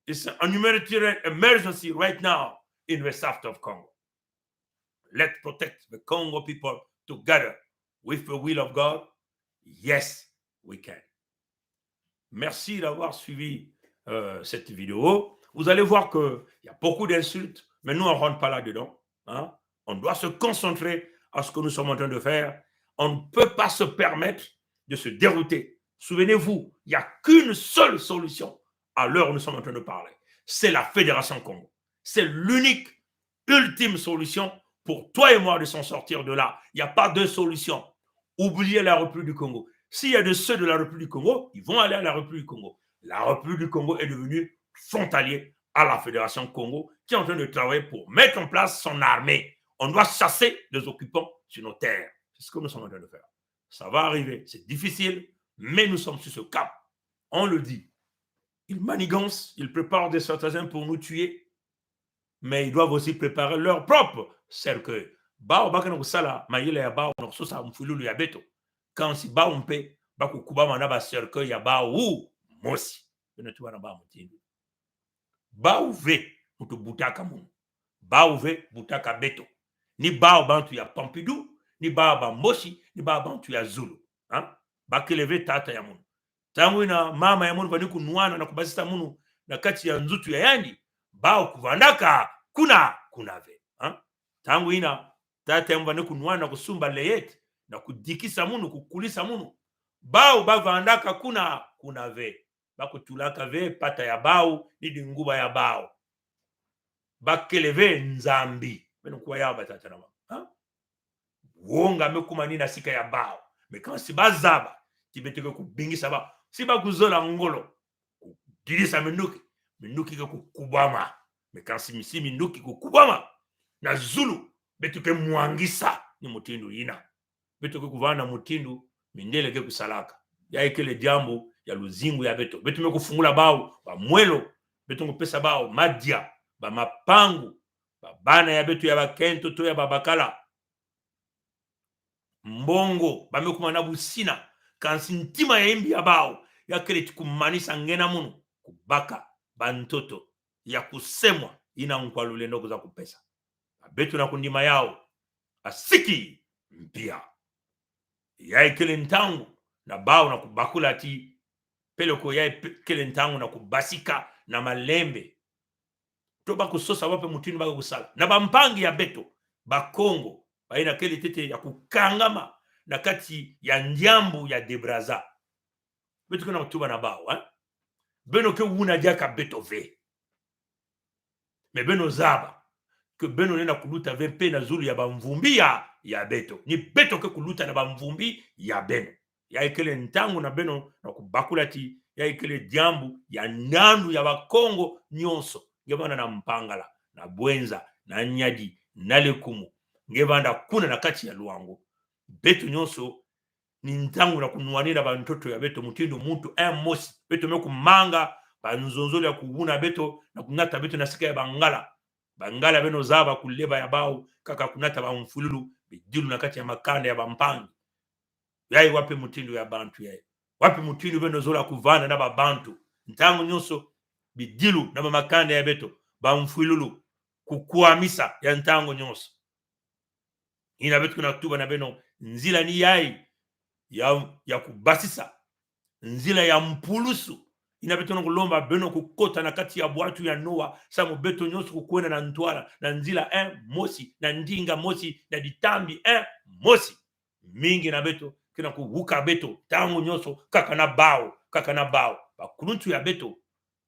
It's a humanitarian emergency right now in the south of Congo. Let's protect the Congo people together with the will of God. Yes, we can. Merci d'avoir suivi cette vidéo. Vous allez voir qu'il y a beaucoup d'insultes, mais nous, on ne rentre pas là-dedans. Hein? On doit se concentrer à ce que nous sommes en train de faire. On ne peut pas se permettre de se dérouter. Souvenez-vous, il n'y a qu'une seule solution à l'heure où nous sommes en train de parler. C'est la Fédération Congo. C'est l'unique, ultime solution pour toi et moi de s'en sortir de là. Il n'y a pas de solution. Oubliez la République du Congo. S'il y a de ceux de la République du Congo, ils vont aller à la République du Congo. La République du Congo est devenue frontalier à la Fédération Congo qui est en train de travailler pour mettre en place son armée. On doit chasser les occupants sur nos terres. C'est ce que nous sommes en train de faire. Ça va arriver. C'est difficile, mais nous sommes sur ce cap. On le dit. Ils manigancent, ils préparent des stratagèmes pour nous tuer, mais ils doivent aussi préparer leur propre cercueil. Bao bakana kusala mayele ya bao na kusosa mfululu ya beto. Quand si bao mpe bako kubama na ba cercueil ya bao ou mosi. Beno tuwa na bao mtindu. Bao ve mutu butaka mun. Bao ve butaka beto. Ni bao bantu ya Pompidou, ni bao ba moshi, ni bao bantu ya Zulu. Hein? Bakeleve tata ya mun. Tangu ina mama ya munu vani kunuana na kubasisa munu na kati ya nzutu ya yandi bao kuvandaka kuna ve. Ha? Tangu ina tata ya mvani kunuana na kusumba leyeti na kudikisa munu kukulisa munu bao bavandaka kuna ve. Bako tulaka ve pata ya bao nidi nguba ya bao. Bakeleve nzambi. Beno kuwa yaba tata na mama. Ha? Wonga mekuma nina sika ya bao. Mekansi bazaba. Tibeteke kubingisa bao. Siba kuzola ngolo kudilisa minuki ke kukubama mekansi misi minuki kukubama na Zulu betuke muangisa ni mutindu ina betuke kuvana mutindu mindele ke kusalaka ya ekele jambo ya luzingu ya beto betume kufungula bao ba mwelo betungo pesa bao madia ba mapangu ba bana ya betu ya bakento to ya babakala mbongo ba mekuma na busina kansi ntima ya imbi ya bao ya kele kumanisa ngena munu kubaka bantoto ya kusemwa ina nkwalule ndogo za kupesa betu na kundima yao asiki mpia ya ikele ntangu na bao na kubakula ti peloko ya ikele ntangu na kubasika na malembe to bakusosa wape mutini baka kusala na bampangi ya beto bakongo baina kele tete ya kukangama na kati ya njambu ya Debraza betu kuna kutuba na bao beno ke wuna jaka beto ve me beno zaba ke beno nena kuluta ve pe na Zulu ya bamvumbi ya beto ni beto ke kuluta na bamvumbi ya beno ya ikele ntangu na beno na kubakula ti ya ikele jambu ya nandu ya bakongo nyonso ngebana na mpangala na bwenza na nyadi na lekumu ngebanda kuna na kati ya luango beto nyonso ni ntangu na kunuanira bantoto ya beto mutindo muntu mosi beto me kumanga banzonzolo ya kuguna beto na kunata beto na sika ya bangala beno zaba kuleba ya bao kaka kunata ba mfululu bidilu na kati ya makanda ya bampangi yai wapi mutindo ya bantu yai wapi mutindo beno zola kuvana na babantu ntangu nyonso bidilu na makanda ya beto ba mfululu kukuamisa ya ntangu nyonso ina beto kuna tuba na beno nzila ni yai ya kubasisa nzila ya mpulusu ina beto kulomba beno kukota na kati ya bwatu ya Noa samu beto nyonso kukwena na ntwala na nzila mosi na ndinga mosi na ditambi mosi mingi na beto kina kuvuka beto tangu nyonso kaka na bao bakuluntu ya beto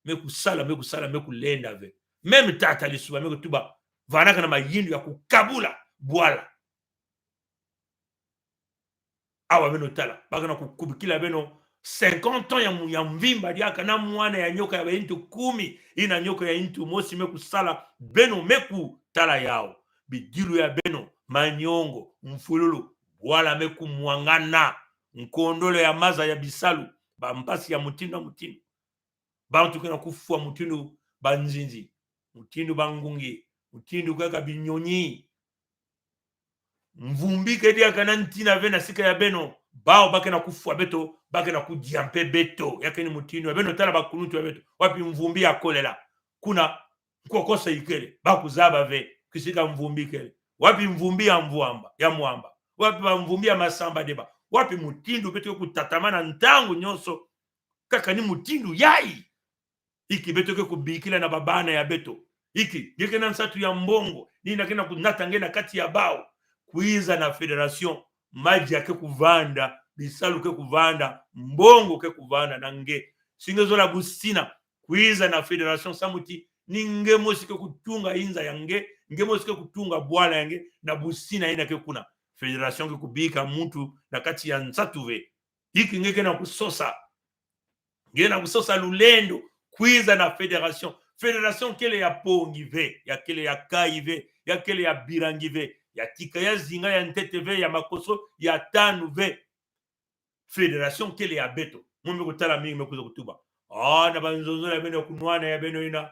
mekusala mekulenda ve meme tata lisuba mekutuba vanaka na mayindu ya kukabula bwala awa beno tala bakana kukubikila beno 50 ans ya mvimba diaka na mwana ya nyoka ya intu 10 ina nyoka ya intu mosi mekusala beno meku tala yao bidilu ya beno manyongo mfululu wala meku mwangana nkondolo ya maza ya bisalu bampasi ya mutindo bantu kana kufua mutindo banzinzi mutindo bangungi mutindo kaka binyonyi mvumbike diaka na ntina vena sika ya beno bao bake na kufua beto bake na kudiampe beto yake ni mutindo beno tala bakuluntu ya beto wapi mvumbi ya kolela kuna kokosa ikele bakuzaba ve kisika mvumbi kele wapi mvumbi ya mwamba wapi mvumbi ya masamba deba wapi mutindo beto kutatamana ntangu nyonso kaka ni mutindo yai iki beto ke kubikila na babana ya beto iki yeke na nsatu ya mbongo nina kena kunata ngena kati ya bao kuiza na federation maji yake kuvanda bisalu ke kuvanda mbongo ke kuvanda na nge singezola busina kuiza na federation samuti ninge mosike kutunga inza yange nge mosike kutunga bwala yange na busina ina ke kuna federation ke kubika muntu na kati ya nsatuve iki ngeke na kusosa ngena kusosa lulendo kuiza na federation kele ya pongi ve ya kele ya kai ve ya kele ya birangi ve ya tika ya zinga ya ntete ve ya makoso ya tanu ve federation kele ya beto mumbe kutala mingi mekuza kutuba na banzonzo ya beno kunwana ya beno ina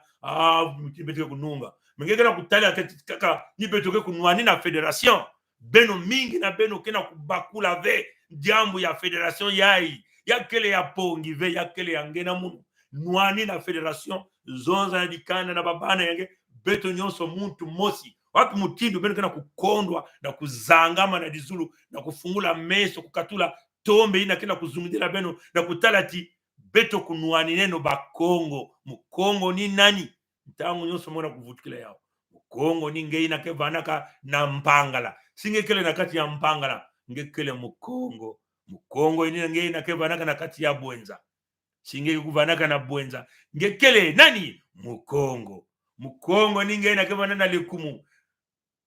beto kununga mengeke na kutala kaka ni beto ke kunwani na federation beno mingi na beno kena kubakula ve jambo ya federation yai ya kele ya pongi ve ya kele ya ngena munu nwani na federation zonza na dikana na babana yange beto nyonso muntu mosi wapi mutindo beno kena kukondwa na kuzangama na dizulu na kufungula meso kukatula tombe ina kena kuzungidila beno na kutalati beto kunwani neno bakongo mukongo ni nani ntangu nyonso mwana kuvutikila yao mukongo ni ngeina ke vanaka na mpangala singekele na kati ya mpangala ngekele mukongo ini ngeina ke vanaka na kati ya bwenza singe kuvanaka na bwenza ngekele nani mukongo ninge na kema nana likumu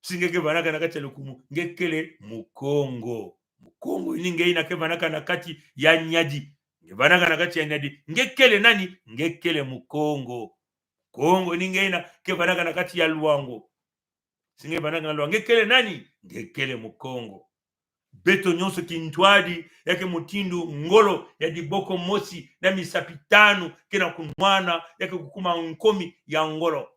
singe kevanaka na kati ya likumu ngekele mukongo ninge na kevanaka na kati ya nyadi ngevanaka na kati ya nyadi ngekele nani ngekele mukongo ninge na kevanaka na kati ya luango singe vanaka na luango ngekele nani ngekele mukongo beto nyonso kintwadi yake mutindu ngolo ya diboko mosi na misapitano kena kunwana yake kukuma nkomi ya ngolo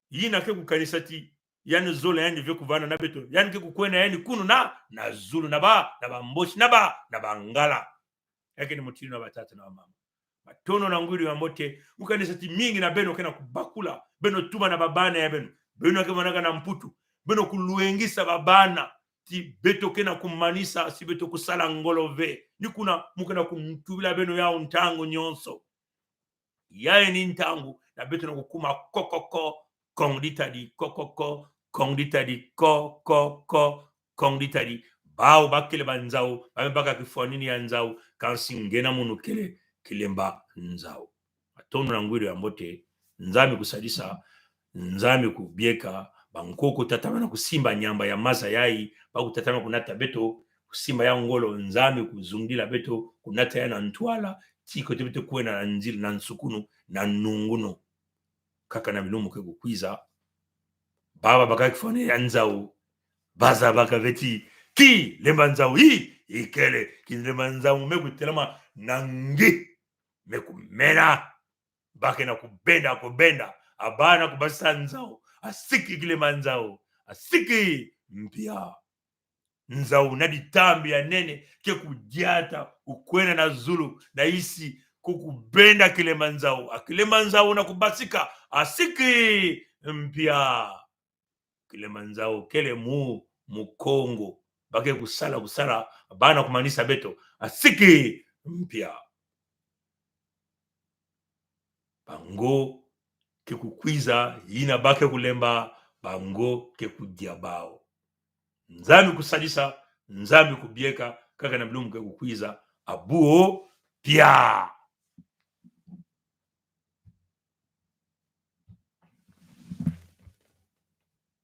yina ke kukanisati yani zola yani vyo kuvana na beto yani ke kukwena yani kunu na zulu na ba mboshi na ba ngala yake ni mutindu na batata na mama matono na nguri ya mote kukanisati mingi na beno kena kubakula beno tuma na babana ya beno ke vanaka na mputu beno kuluengisa babana ti beto kena kumanisa si beto kusala ngolo ve ni kuna mukena kumtubila beno yao ntango nyonso yae ni ntango na beto na kukuma kokoko kongditadi kokoko kongditadi kokoko kongditadi bao bakele banzao baka kifuanini ya nzao kansi ngena munu kele kilemba nzao atono na ngwiri ya mbote nzami kusadisa nzami kubieka bankoko tatamana kusimba nyamba ya maza yai bakutatama kunata beto kusimba ya ngolo nzami kuzungila beto kunata ya na ntwala tiko tebete kuena na nzili na nsukunu na nunguno kaka na bilumu ke kukwiza baba baka kifone ya nzao baza baka veti ki lemba nzau hi ikele ki lemba nzau meku telema nangi meku mena bake na kubenda abana kubasa nzau asiki kilemba nzau asiki mpia nzau na ditambi ya nene ke kudiata ukwena na zulu na isi kukubenda kilemba nzau akilemba nzau na kubasika asiki mpia kilemba nzau kele mukongo bake kusala bana kumanisa beto asiki mpia bango ke kukwiza yina bake kulemba bango ke kudia bao nzambi kusalisa nzambi kubieka kaka na mlumu ke kukwiza abuo pia